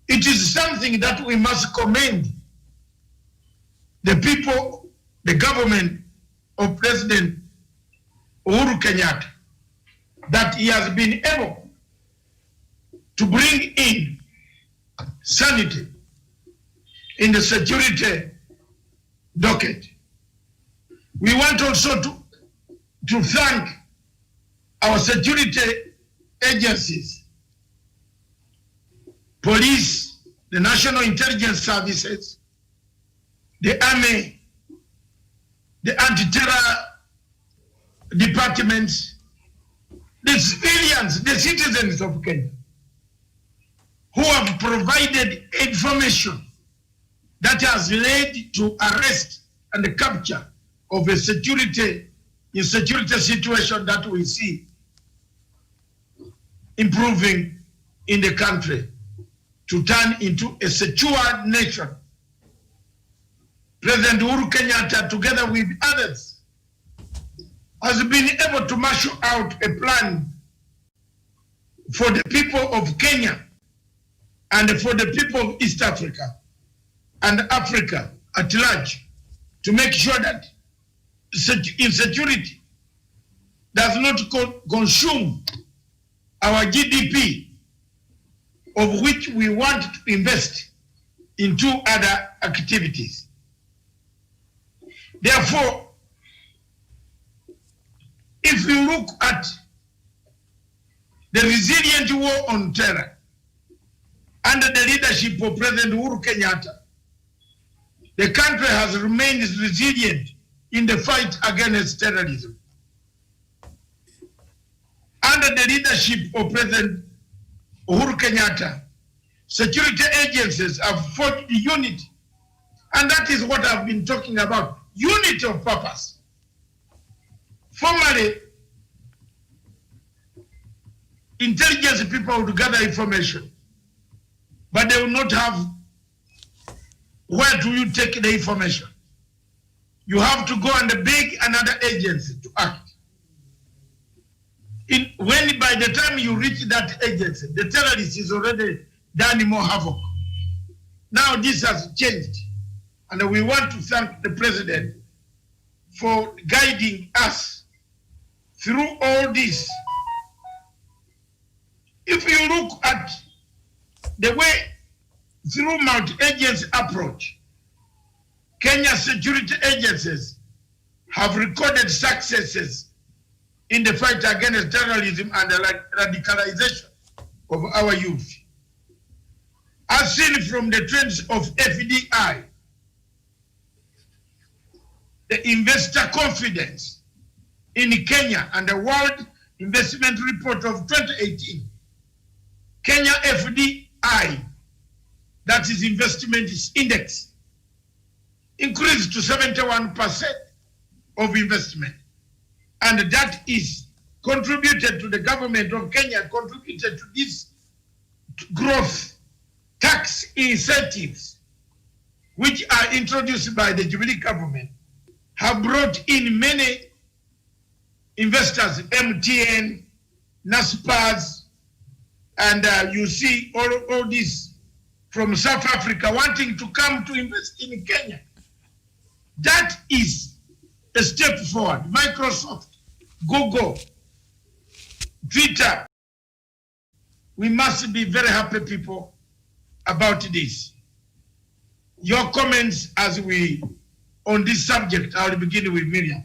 It is something that we must commend the people, the government of President Uhuru Kenyatta, that he has been able to bring in sanity in the security docket. We want also to thank our security agencies, police, the National Intelligence Services, the Army, the anti-terror departments, the civilians, the citizens of Kenya, who have provided information that has led to arrest and capture of a security situation that we see improving in the country to turn into a secure nation. President Uhuru Kenyatta, together with others, has been able to marshal out a plan for the people of Kenya and for the people of East Africa and Africa at large to make sure that insecurity does not consume our GDP, of which we want to invest into other activities. Therefore, if you look at the resilient war on terror under the leadership of President Uhuru Kenyatta, the country has remained resilient in the fight against terrorism. Under the leadership of President Uhuru Kenyatta, security agencies have forged unity. And that is what I've been talking about, unity of purpose. Formerly, intelligence people would gather information, but they will not have where do you take the information. You have to go and beg another agency to act. When by the time you reach that agency, the terrorist is already done more havoc. Now this has changed, and we want to thank the president for guiding us through all this. If you look at the way through multi-agency approach, Kenya security agencies have recorded successes in the fight against terrorism and the radicalization of our youth. As seen from the trends of FDI, the investor confidence in Kenya and the World Investment Report of 2018, Kenya FDI, that is investment index, increased to 71% of investment. And that is contributed to the government of Kenya, contributed to this growth. Tax incentives, which are introduced by the Jubilee government, have brought in many investors, MTN, NASPAS, and you see all this from South Africa wanting to come to invest in Kenya. That is a step forward. Microsoft, Google, Twitter. We must be very happy people about this. Your comments as we on this subject. I'll begin with Miriam.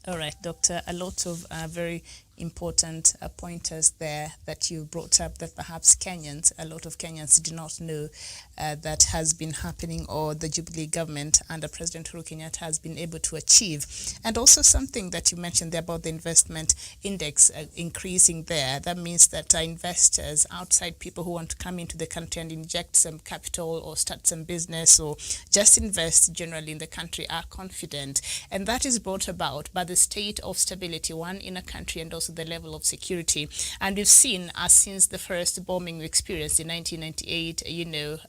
All right, Doctor, a lot of very important pointers there that you brought up that perhaps a lot of Kenyans do not know that has been happening, or the Jubilee government under President Uhuru Kenyatta has been able to achieve. And also something that you mentioned there about the investment index increasing there. That means that investors, outside people who want to come into the country and inject some capital or start some business or just invest generally in the country, are confident. And that is brought about by the state of stability, one in a country, and also the level of security. And we've seen since the first bombing we experienced in 1998,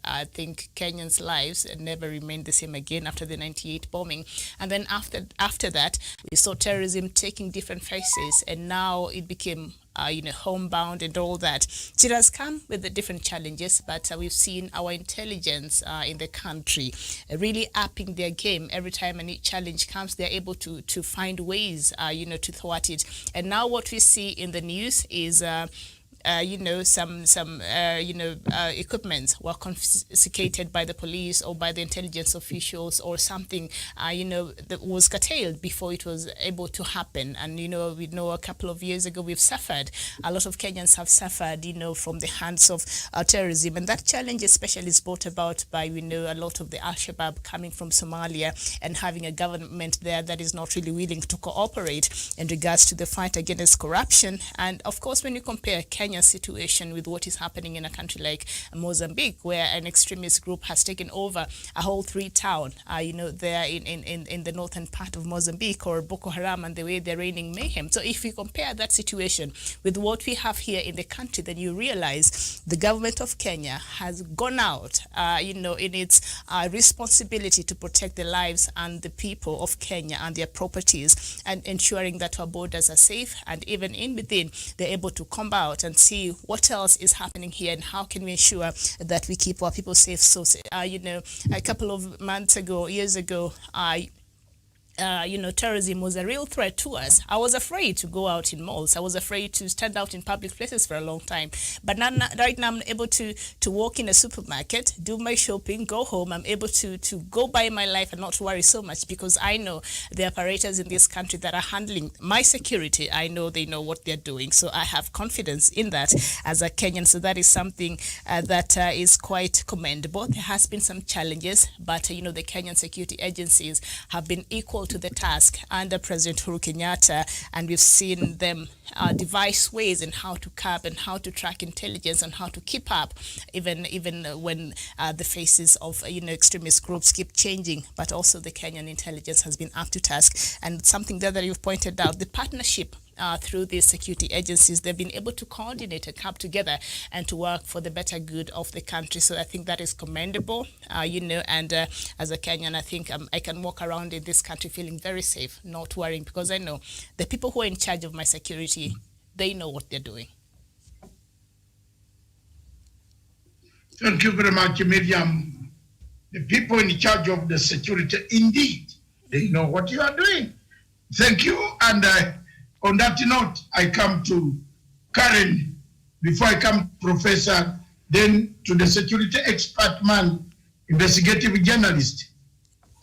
I think Kenyans' lives never remained the same again after the 98 bombing. And then after that, we saw terrorism taking different faces, and now it became homebound and all that. So it has come with the different challenges, but we've seen our intelligence in the country really upping their game. Every time a new challenge comes, they're able to find ways, to thwart it. And now what we see in the news is some equipment were confiscated by the police or by the intelligence officials, or something, that was curtailed before it was able to happen. And, we know a couple of years ago we've suffered, a lot of Kenyans have suffered, from the hands of terrorism. And that challenge especially is brought about by, a lot of the Al-Shabaab coming from Somalia and having a government there that is not really willing to cooperate in regards to the fight against corruption. And of course, when you compare Kenya Kenya's situation with what is happening in a country like Mozambique, where an extremist group has taken over a whole 3 town, there in the northern part of Mozambique, or Boko Haram, and the way they're raining mayhem. So if you compare that situation with what we have here in the country, then you realize the government of Kenya has gone out, in its responsibility to protect the lives and the people of Kenya and their properties, and ensuring that our borders are safe, and even in within, they're able to come out and see what else is happening here and how can we ensure that we keep our people safe. So, a couple of years ago, terrorism was a real threat to us. I was afraid to go out in malls. I was afraid to stand out in public places for a long time. But now, right now, I'm able to walk in a supermarket, do my shopping, go home. I'm able to go by my life and not worry so much, because I know the operators in this country that are handling my security, I know they know what they're doing. So I have confidence in that as a Kenyan. So that is something that is quite commendable. There has been some challenges, but, the Kenyan security agencies have been equal to the task under President Uhuru Kenyatta, and we've seen them devise ways in how to curb and how to track intelligence and how to keep up, even when the faces of extremist groups keep changing. But also the Kenyan intelligence has been up to task, and something that you've pointed out, the partnership through these security agencies, they've been able to coordinate and come together and to work for the better good of the country. So I think that is commendable, and as a Kenyan, I think I can walk around in this country feeling very safe, not worrying, because I know the people who are in charge of my security, they know what they're doing. Thank you very much, Miriam. The people in charge of the security, indeed, they know what you are doing. Thank you. And on that note, I come to Karen, before I come to Professor, then to the security expert man, investigative journalist.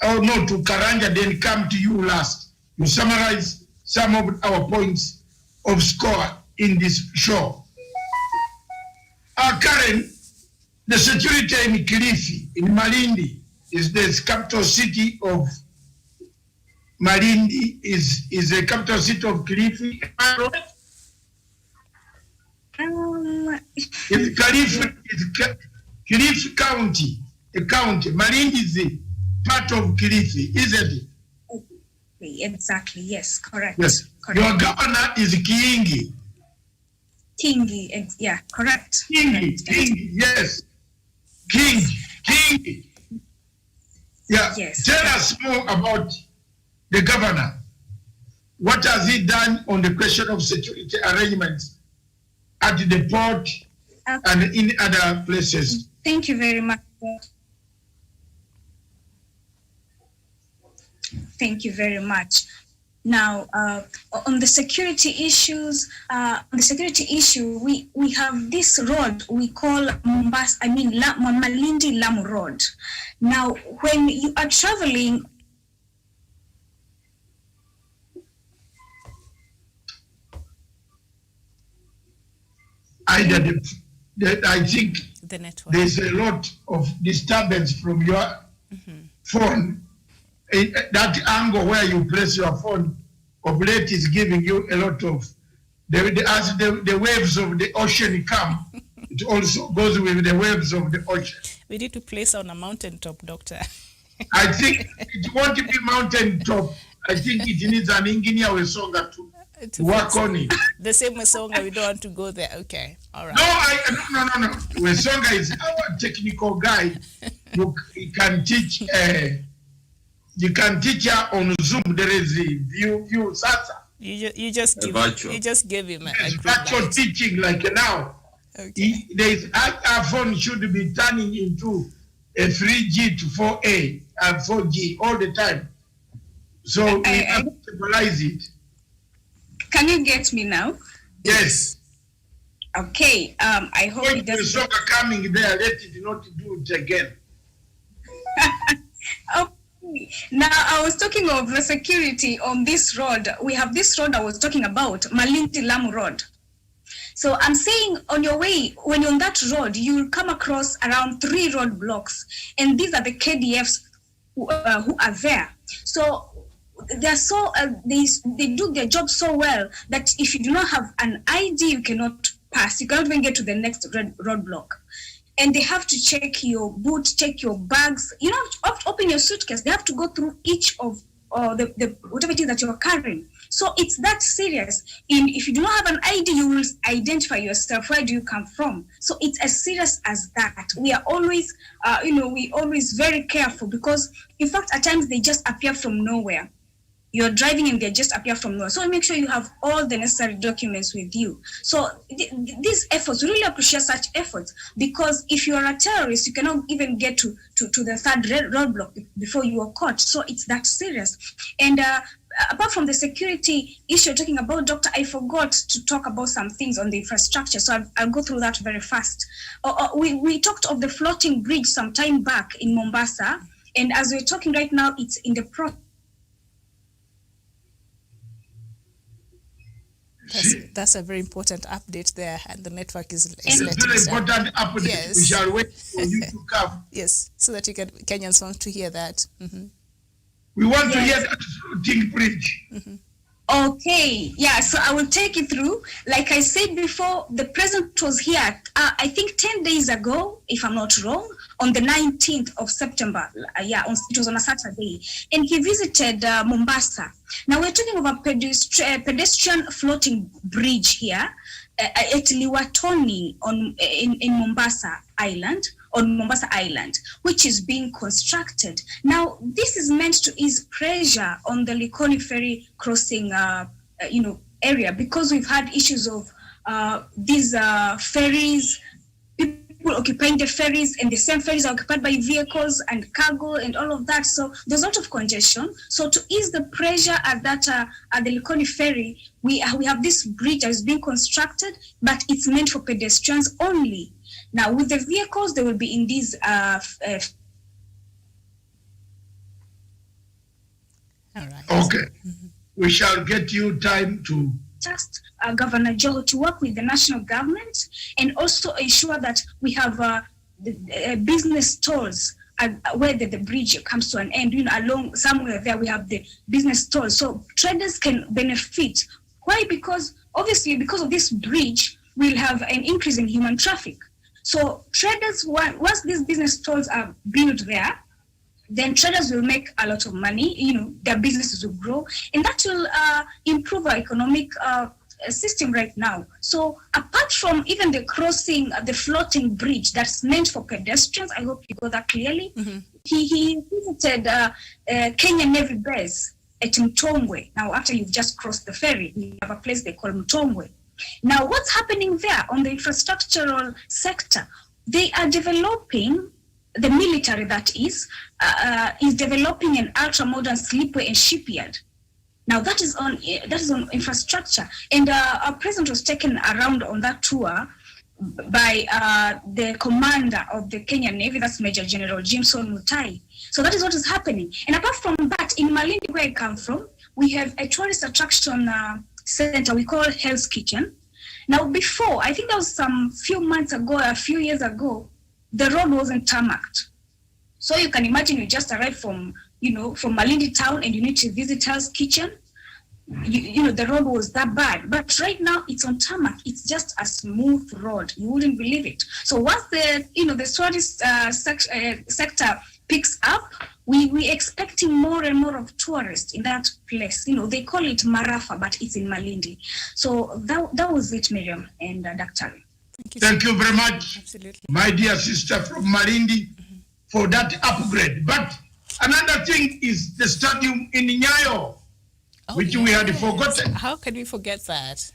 Oh no, to Karanja, then come to you last. You summarize some of our points of score in this show. Karen, the security in Kilifi, in Malindi, is the capital city of Malindi, is the capital city of Kilifi. Kilifi County, a county. Malindi is a part of Kilifi, isn't it? Exactly, yes, correct. Yes. Correct. Your governor is Kingi. Kingi, yeah, correct. Kingi, yes. Kingi. Yeah. Yes. Tell us more about the governor. What has he done on the question of security arrangements at the port and in other places? Thank you very much. Thank you very much. Now, on the security issues, we have this road we call Malindi Lamu Road. Now, when you are traveling, I think The network. there's a lot of disturbance from your phone. That angle where you place your phone of late is giving you a lot of, as the waves of the ocean come, it also goes with the waves of the ocean. We need to place on a mountaintop, Doctor. I think it won't be mountaintop. I think it needs an engineer with Songa to work on it. The same with Songa, we don't want to go there. Okay, all right. No. Wesonga is our technical guy. You can teach. You can teach her on Zoom. There is a view Sasa. You just gave him a virtual light. Teaching like now. Okay. Our phone should be turning into a 3G to 4A and 4G all the time. So we have to stabilize it. Can you get me now? Yes. Okay. I hope it doesn't. The soccer coming there, let it not do it again. Okay. Now, I was talking of the security on this road. We have this road I was talking about, Malindi Lamu Road. So I'm saying on your way, when you're on that road, you'll come across around 3 roadblocks. And these are the KDFs who are there. So they're so they do their job so well that if you do not have an ID, you cannot pass. You cannot even get to the next roadblock. And they have to check your boot, check your bags. You know, open your suitcase. They have to go through each of the whatever it is that you're carrying. So it's that serious. If you do not have an ID, you will identify yourself. Where do you come from? So it's as serious as that. We are always, we always very careful, because in fact, at times they just appear from nowhere. You're driving and they just appear from nowhere. So make sure you have all the necessary documents with you. So these efforts, we really appreciate such efforts, because if you are a terrorist, you cannot even get to the third roadblock before you are caught. So it's that serious. And apart from the security issue you're talking about, Doctor, I forgot to talk about some things on the infrastructure. So I'll go through that very fast. We talked of the floating bridge some time back in Mombasa. And as we're talking right now, it's in the process. That's a very important update there, and the network is It's a very important update. Yes. We shall wait for you to come. Yes, so that Kenyans want to hear that. Mm-hmm. We want to hear that floating bridge. Mm-hmm. Okay, yeah, so I will take you through. Like I said before, the president was here, I think 10 days ago, if I'm not wrong, on the 19th of September. It was on a Saturday. And he visited Mombasa. Now we're talking about a pedestrian floating bridge here at Liwatoni in Mombasa Island, which is being constructed. Now, this is meant to ease pressure on the Likoni ferry crossing, area, because we've had issues of these ferries, people occupying the ferries, and the same ferries are occupied by vehicles and cargo and all of that. So there's a lot of congestion. So to ease the pressure at the Likoni ferry, we have this bridge that is being constructed, but it's meant for pedestrians only. Now, with the vehicles, they will be in these. All right. Okay. Mm-hmm. We shall get you time to just Governor Joho to work with the national government, and also ensure that we have business stalls where the bridge comes to an end. Along somewhere there we have the business stalls, so traders can benefit. Why? Because obviously, because of this bridge, we'll have an increase in human traffic. So traders, once these business stalls are built there, then traders will make a lot of money. Their businesses will grow, and that will improve our economic system right now. So apart from even the crossing, the floating bridge that's meant for pedestrians, I hope you got that clearly. Mm-hmm. He visited Kenya Navy base at Mtongwe. Now, after you've just crossed the ferry, we have a place they call Mtongwe. Now, what's happening there on the infrastructural sector? They are developing, the military that is developing an ultra-modern slipway and shipyard. Now, that is on infrastructure. And our president was taken around on that tour by the commander of the Kenyan Navy, that's Major General Jimson Mutai. So that is what is happening. And apart from that, in Malindi, where I come from, we have a tourist attraction center we call Hell's Kitchen. Now, before, I think that was a few years ago, the road wasn't tarmacked. So you can imagine you just arrived from Malindi town and you need to visit Hell's Kitchen. The road was that bad. But right now it's on tarmac. It's just a smooth road. You wouldn't believe it. So once the tourist sector picks up, we're expecting more and more of tourists in that place. They call it Marafa, but it's in Malindi. So that was it, Miriam and Dr. Thank you very much, Absolutely. My dear sister from Malindi, for that upgrade. But another thing is the stadium in Nyayo, which we had forgotten. How can we forget that?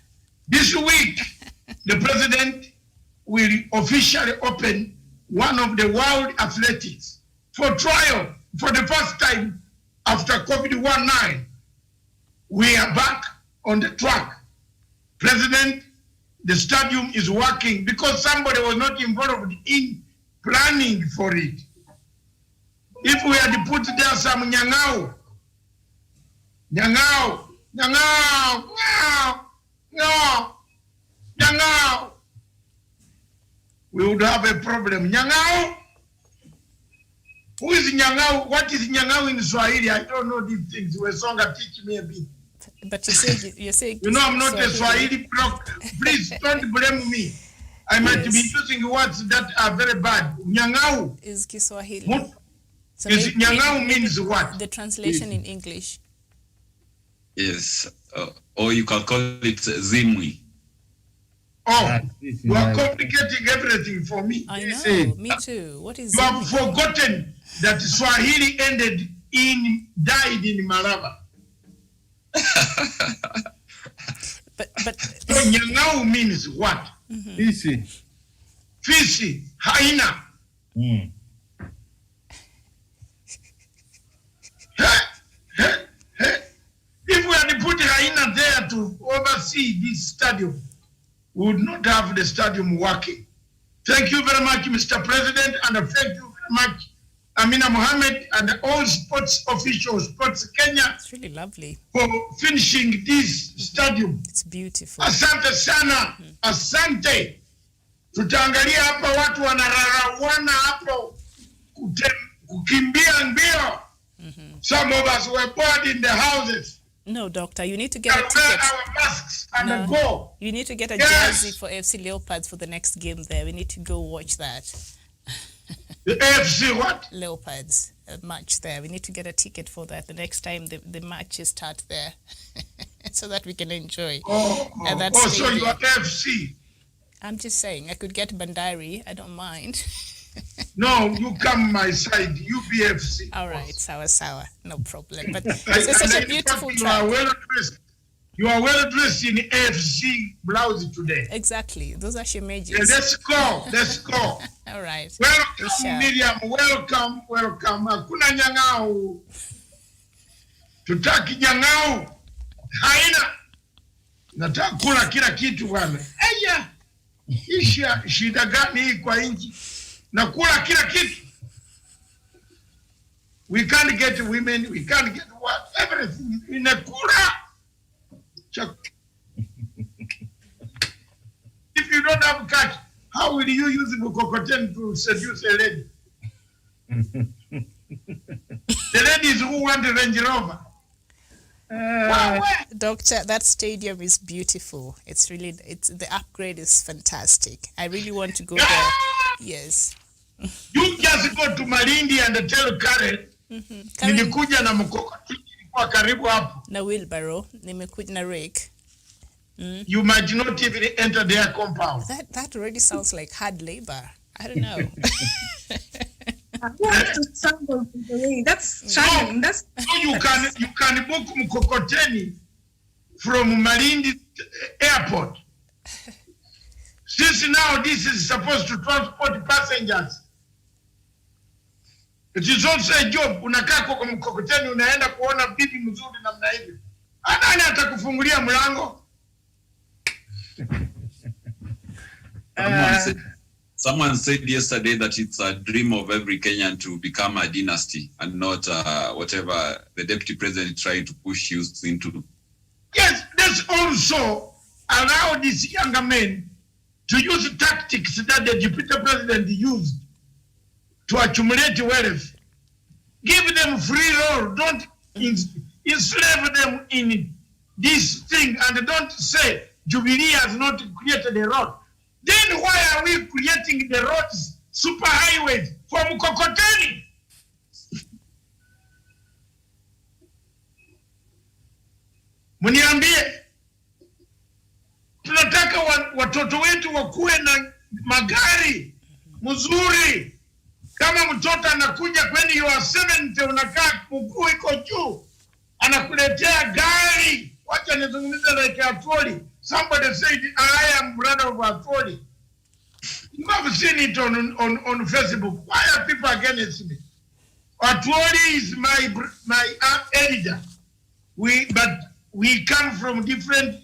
This week, the president will officially open one of the World Athletics for trial for the first time after COVID-19. We are back on the track. President, the stadium is working because somebody was not involved in planning for it. If we had put there some nyangao, we would have a problem. Nyangao? Who is Nyangao? What is Nyangao in Swahili? I don't know these things. Wesonga, teach me a bit. But you're saying You know, I'm not a Swahili block. Please don't blame me. I might be using words that are very bad. Nyang'au is Kiswahili. So Nyang'au means what? The translation in English. Yes. Or you can call it Zimwi. Oh, you are complicating everything for me. I know, me too. What is You have forgotten that Swahili died in Malaba. But So Nyang'au means what? Fisi, hyena. If we had put hyena there to oversee this stadium, we would not have the stadium working. Thank you very much, Mr. President, and thank you very much, Amina Mohammed, and all sports officials, Sports Kenya. It's really lovely. For finishing this stadium. It's beautiful. Asante sana. Asante. Tutaangalia hapa watu wanararawana hapo kukimbia mbio. Some of us were bored in the houses. No, doctor, you need to get a ticket. Wear our masks and go. You need to get a jersey for FC Leopards for the next game there. We need to go watch that. The AFC what? Leopards, a match there. We need to get a ticket for that the next time the matches start there. So that we can enjoy. So you are AFC. I'm just saying, I could get Bandari. I don't mind. No, you come my side. You be FC. All right, sawa. No problem. But it's such a beautiful track. You are well dressed in AFC blouse today. Exactly. Those are shimages. Yeah, let's go. All right. Welcome, Miriam. Welcome. Hakuna Nyang'au. Tutaki Nyang'au. Haina. Nataka kula kila kitu bwana. Aya. Shida gani hii kwa nchi? Nakula kila kitu. We can't get women, we can't get what, everything. Inakula. If you don't have cash, how will you use mkokoteni to seduce a lady? The ladies who want a Range Rover. Doctor, that stadium is beautiful. The upgrade is fantastic. I really want to go there. Yes. You just go to Malindi and tell Karen, nilikuja na mkokoteni kwa karibu hapo. Na wheelbarrow, nimekuja na rake. You might not even enter their compound. That already sounds like hard labor. I don't know. That's trying. That's so you can book mkokoteni from Malindi Airport. Since now this is supposed to transport passengers, it is also a job. Unakaa kwa mkokoteni unaenda kuona bibi mzuri namna hivi. Nani atakufungulia mlango? Someone said yesterday that it's a dream of every Kenyan to become a dynasty and not whatever the deputy president tried to push you into. Yes, let's also allow these younger men to use tactics that the deputy president used to accumulate wealth. Give them free roll. Don't enslave them in this thing, and don't say Jubilee has not created a road. Then why are we creating the roads, super highways for mkokoteni? Mniambie, tunataka watoto wetu wakuwe na magari mzuri. Kama mtoto anakuja kwenye your 70 unakaa mguu iko juu, anakuletea gari. Wacha nizungumze like Atwoli. Somebody said I am brother of Atwoli. You have seen it on Facebook. Why are people against me? Atwoli is my elder. But we come from different.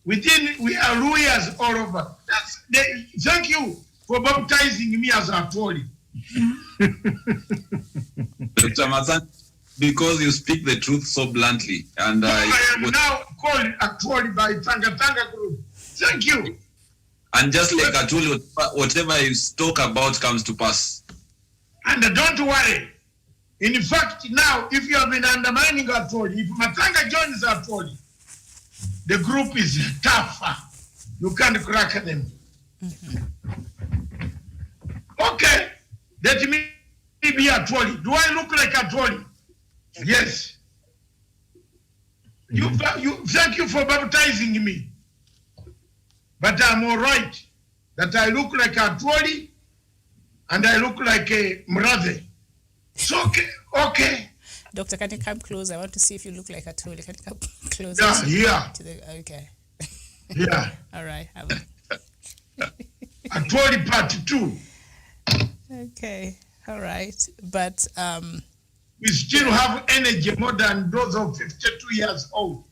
We are lawyers all over. Thank you for baptizing me as Atwoli. Dr. Mazan, because you speak the truth so bluntly. And I am now called Atwoli by Tanga Group. Thank you. And just like Atwoli, whatever you talk about comes to pass. And don't worry. In fact, now, if you have been undermining Atwoli, if Matanga joins Atwoli, the group is tougher. You can't crack them. Okay, let me be Atwoli. Do I look like Atwoli? Yes. Thank you for baptizing me. But I'm all right that I look like Atwoli and I look like a Mrathe. It's okay. Okay. Doctor, can you come close? I want to see if you look like Atwoli. Can you come closer? Yeah. To the, okay. Yeah. All right. Atwoli part 2. Okay. All right. But we still have energy more than those of 52 years old.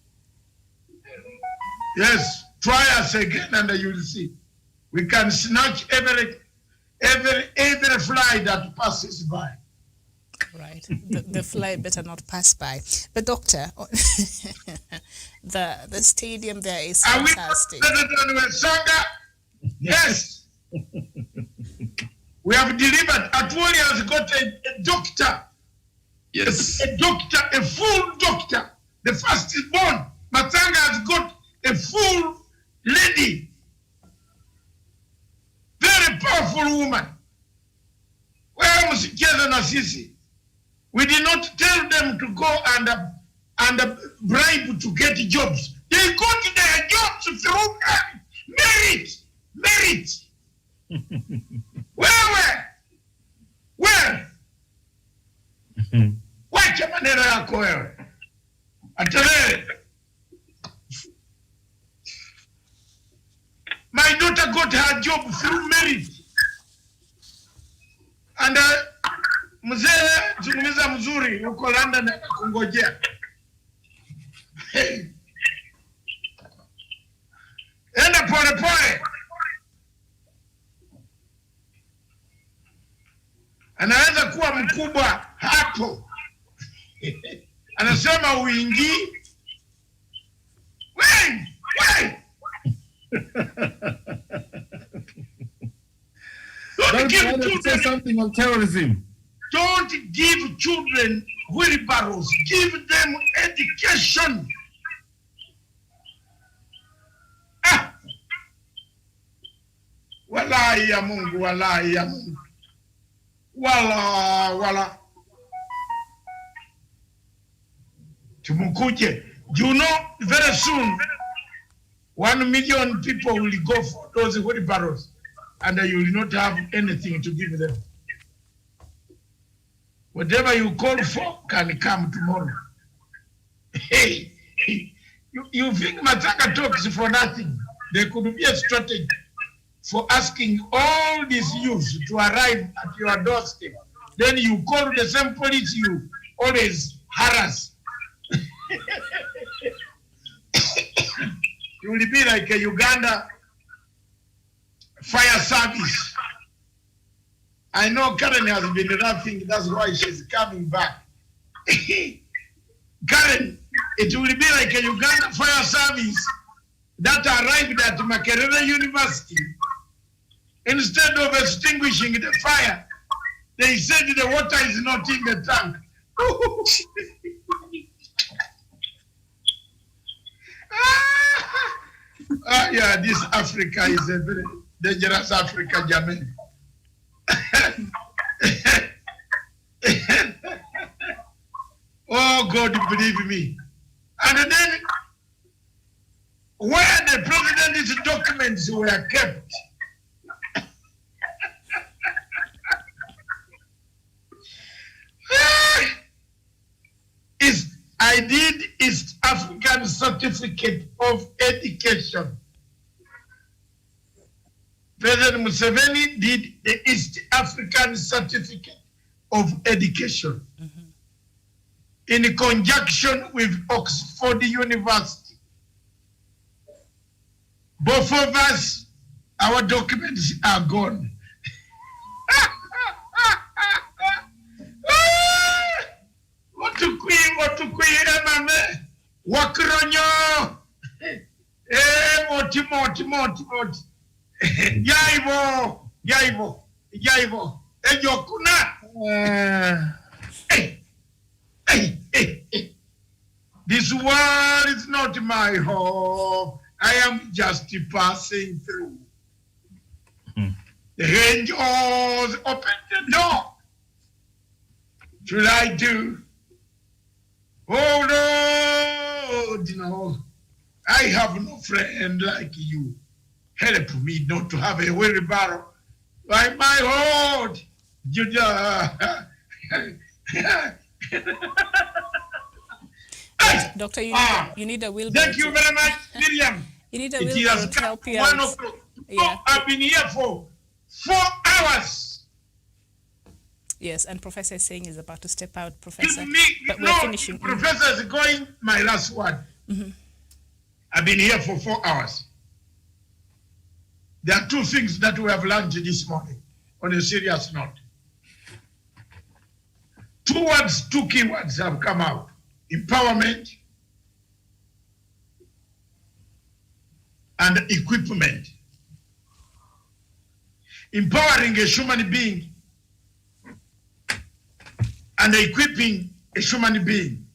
Yes. Try us again and you'll see. We can snatch every fly that passes by. Right. The fly better not pass by. But doctor, the stadium there is fantastic. Are we better than Wesonga? Yes. We have delivered. Atwoli has got a doctor. Yes. A doctor, a full doctor. The first is born. Matanga has got a full lady. Very powerful woman. Where msicheza na sisi? We did not tell them to go and bribe to get jobs. They got their jobs through merit. Where? Wacha maneno yako wewe. Atele. My daughter got her job through merit. And mzee zungumza mzuri uko London kungojea. Enda pole. Anaweza kuwa mkubwa hapo. Anasema uingii. Wewe. Don't say something on terrorism. Don't give children wheelbarrows. Give them education. Wallahi ya Mungu. Wala. Tumukuje. You know, very soon, 1 million people will go for those wheelbarrows and you will not have anything to give them. Whatever you call for can come tomorrow. Hey, you think Matanga talks for nothing? There could be a strategy for asking all these youths to arrive at your doorstep. Then you call the same police you always harass. You will be like a Uganda fire service. I know Karen has been laughing, that's why she's coming back. Karen, it will be like a Uganda fire service that arrived at Makerere University. Instead of extinguishing the fire, they said the water is not in the tank. Yeah, this Africa is a very dangerous Africa, Jamin. Oh, God, believe me. And then, where the president's documents were kept, I did East African Certificate of Education. President Museveni did the East African Certificate of Education in conjunction with Oxford University. Both of us, our documents are gone. Wakronyo. Moti. Yaivo. Ejokuna. This world is not my home. I am just passing through. The angels open the door. Should I do? Oh Lord, no. I have no friend like you. Help me not to have a wheelbarrow. By my Lord, Judah. Doctor, you need a wheelbarrow. Thank you very much, Miriam. You need a wheelbarrow to help you out. 1 o'clock. Yeah. I've been here for 4 hours. Yes, and Professor is saying he's about to step out, Professor. Give me, but no, we're finishing. Professor is going, my last word. I've been here for 4 hours. There are 2 things that we have learned this morning on a serious note. 2 words, 2 key words have come out. Empowerment and equipment. Empowering a human being and equipping a human being,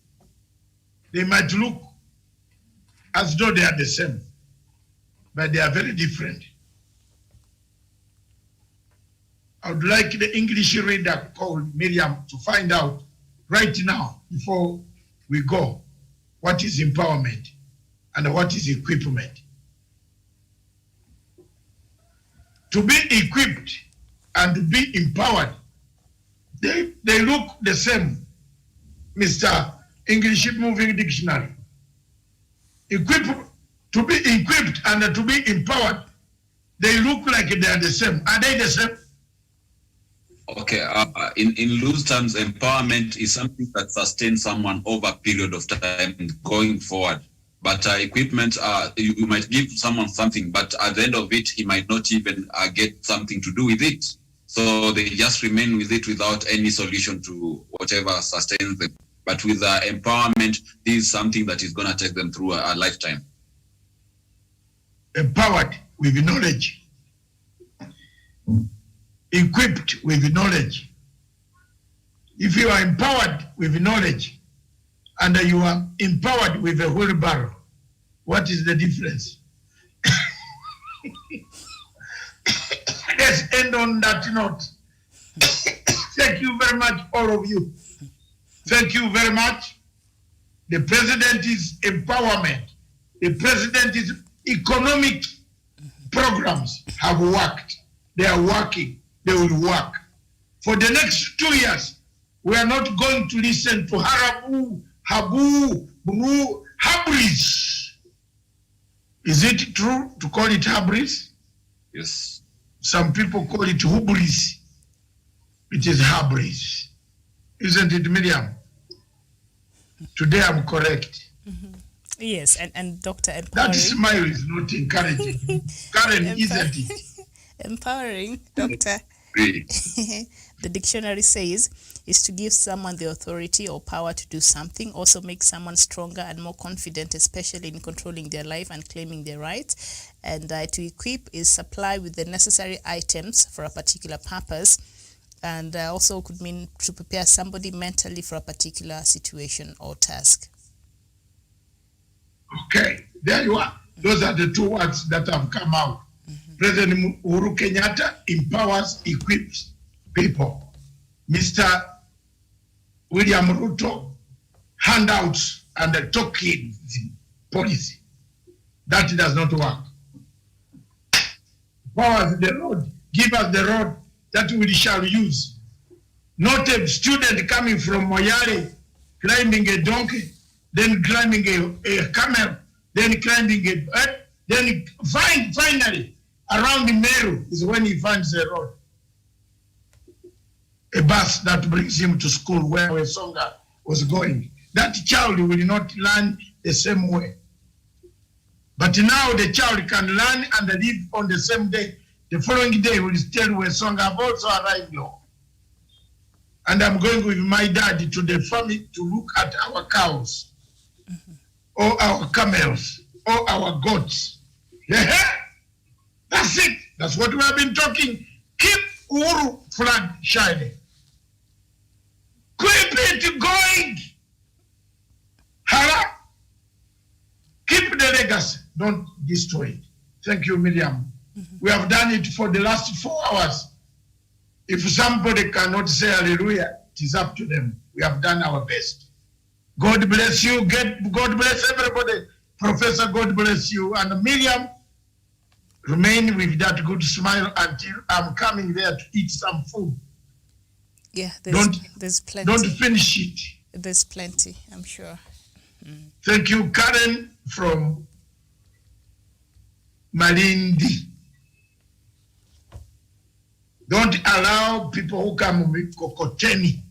they might look as though they are the same, but they are very different. I would like the English reader called Miriam to find out right now, before we go, what is empowerment and what is equipment. To be equipped and to be empowered, they look the same, Mr. English Moving Dictionary. To be equipped and to be empowered, they look like they are the same. Are they the same? Okay, in loose terms, empowerment is something that sustains someone over a period of time going forward. But equipment, you might give someone something, but at the end of it, he might not even get something to do with it. So they just remain with it without any solution to whatever sustains them. But with empowerment, this is something that is going to take them through a lifetime. Empowered with knowledge. Equipped with knowledge. If you are empowered with knowledge and you are empowered with a wheelbarrow, what is the difference? Let's end on that note. Thank you very much, all of you. Thank you very much. The president is empowerment. The president is economic programs have worked. They are working. They will work. For the next 2 years, we are not going to listen to harabu, habu, bru, habris. Is it true to call it habris? Yes. Some people call it hubris. It is habris. Isn't it, Miriam? Today I'm correct. Yes, and Dr. Empowering. That smile is not encouraging. Karen, isn't it? Empowering, Doctor. The dictionary says is to give someone the authority or power to do something, also make someone stronger and more confident, especially in controlling their life and claiming their rights. And to equip is supply with the necessary items for a particular purpose, and also could mean to prepare somebody mentally for a particular situation or task. Okay, there you are. Those are the 2 words that have come out. President Uhuru Kenyatta empowers, equips people. Mr. William Ruto handouts and the token policy. That does not work. Powers the road, give us the road that we shall use. Not a student coming from Moyale, climbing a donkey, then climbing a camel, then climbing then finally, around the Meru is when he finds a road. A bus that brings him to school where Wesonga was going. That child will not learn the same way. But now the child can learn and live on the same day. The following day will tell Wesonga, I've also arrived here. And I'm going with my dad to the farm to look at our cows, or our camels, or our goats. That's it. That's what we have been talking. Keep Uhuru flag shining. Keep it going. Hala, keep the legacy, don't destroy it. Thank you, Miriam. We have done it for the last 4 hours. If somebody cannot say hallelujah, it is up to them. We have done our best. God bless you. God bless everybody. Professor, God bless you. And Miriam, remain with that good smile until I'm coming there to eat some food. Yeah, there's plenty. Don't finish it. There's plenty, I'm sure. Thank you, Karen from Malindi. Don't allow people who come with Kokoteni.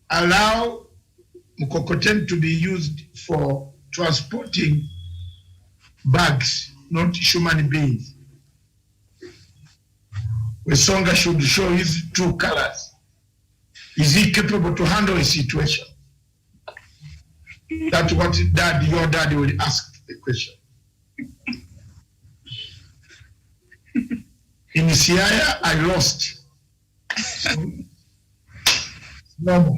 Allow Mkokoteni to be used for transporting bags, not human beings. Wesonga should show his true colors. Is he capable to handle a situation? That's what your daddy will ask the question. In Siaya, I lost. No.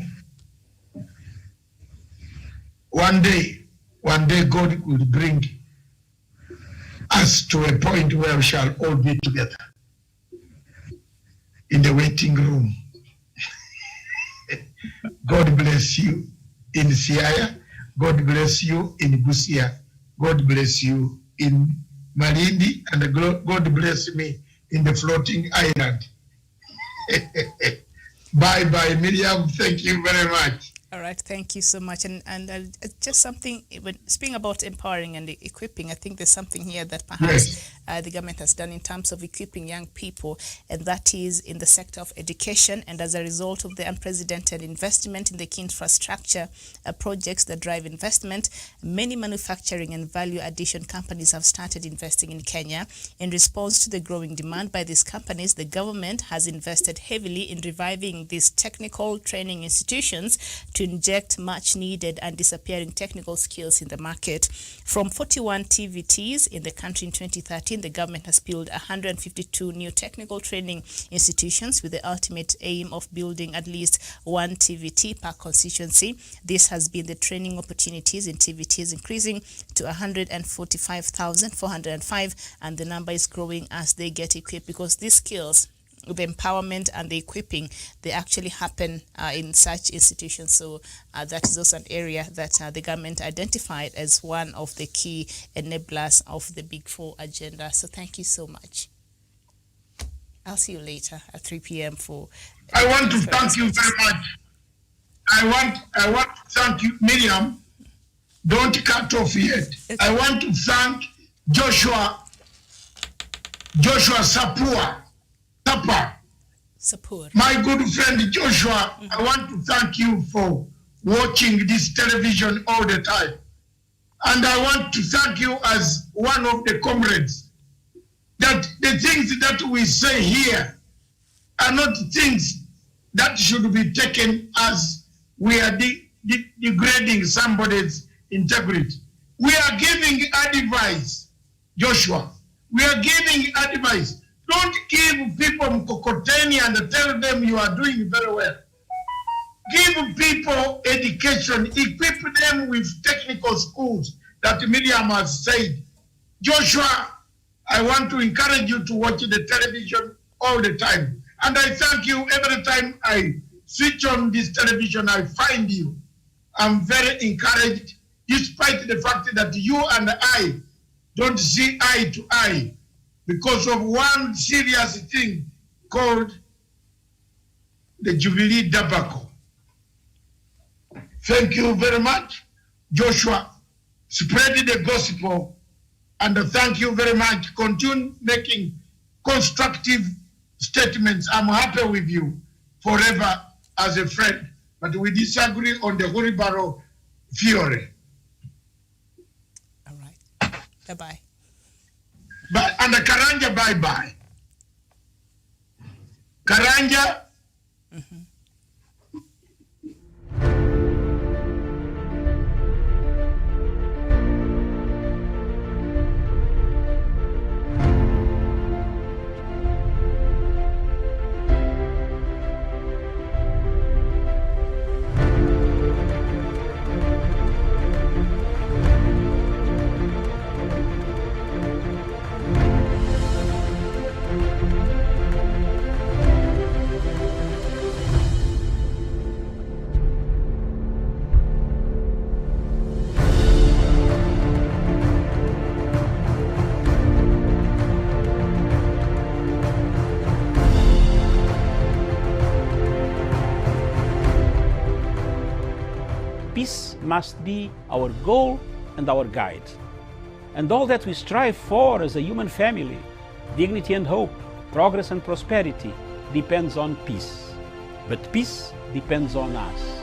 One day God will bring us to a point where we shall all be together in the waiting room. God bless you in Siaya. God bless you in Busia. God bless you in Malindi. And God bless me in the floating island. Bye-bye, Miriam. Thank you very much. All right, thank you so much. And just something, when speaking about empowering and equipping, I think there's something here that perhaps the government has done in terms of equipping young people, and that is in the sector of education. And as a result of the unprecedented investment in the key infrastructure projects that drive investment, many manufacturing and value addition companies have started investing in Kenya. In response to the growing demand by these companies, the government has invested heavily in reviving these technical training institutions to inject much needed and disappearing technical skills in the market. From 41 TVTs in the country in 2013, the government has built 152 new technical training institutions with the ultimate aim of building at least 1 TVT per constituency. This has been the training opportunities in TVTs increasing to 145,405, and the number is growing as they get equipped, because these skills, the empowerment and the equipping, they actually happen in such institutions. So that is also an area that the government identified as one of the key enablers of the Big Four agenda. So thank you so much. I'll see you later at 3 p.m. for... I want to thank you very much. I want to thank you, Miriam. Don't cut off yet. I want to thank Joshua Sapua. Support. My good friend Joshua, I want to thank you for watching this television all the time. And I want to thank you as one of the comrades, that the things that we say here are not things that should be taken as we are degrading somebody's integrity. We are giving advice, Joshua. We are giving advice. Don't give people Mkokoteni and tell them you are doing very well. Give people education, equip them with technical schools that Miriam has said. Joshua, I want to encourage you to watch the television all the time. And I thank you every time I switch on this television, I find you. I'm very encouraged, despite the fact that you and I don't see eye to eye, because of one serious thing called the Jubilee debacle. Thank you very much, Joshua. Spread the gospel, and thank you very much. Continue making constructive statements. I'm happy with you forever as a friend, but we disagree on the wheelbarrow theory. All right. Bye-bye. And the Karanja, bye-bye. Karanja. peace must be our goal and our guide. And all that we strive for as a human family, dignity and hope, progress and prosperity, depends on peace. But peace depends on us.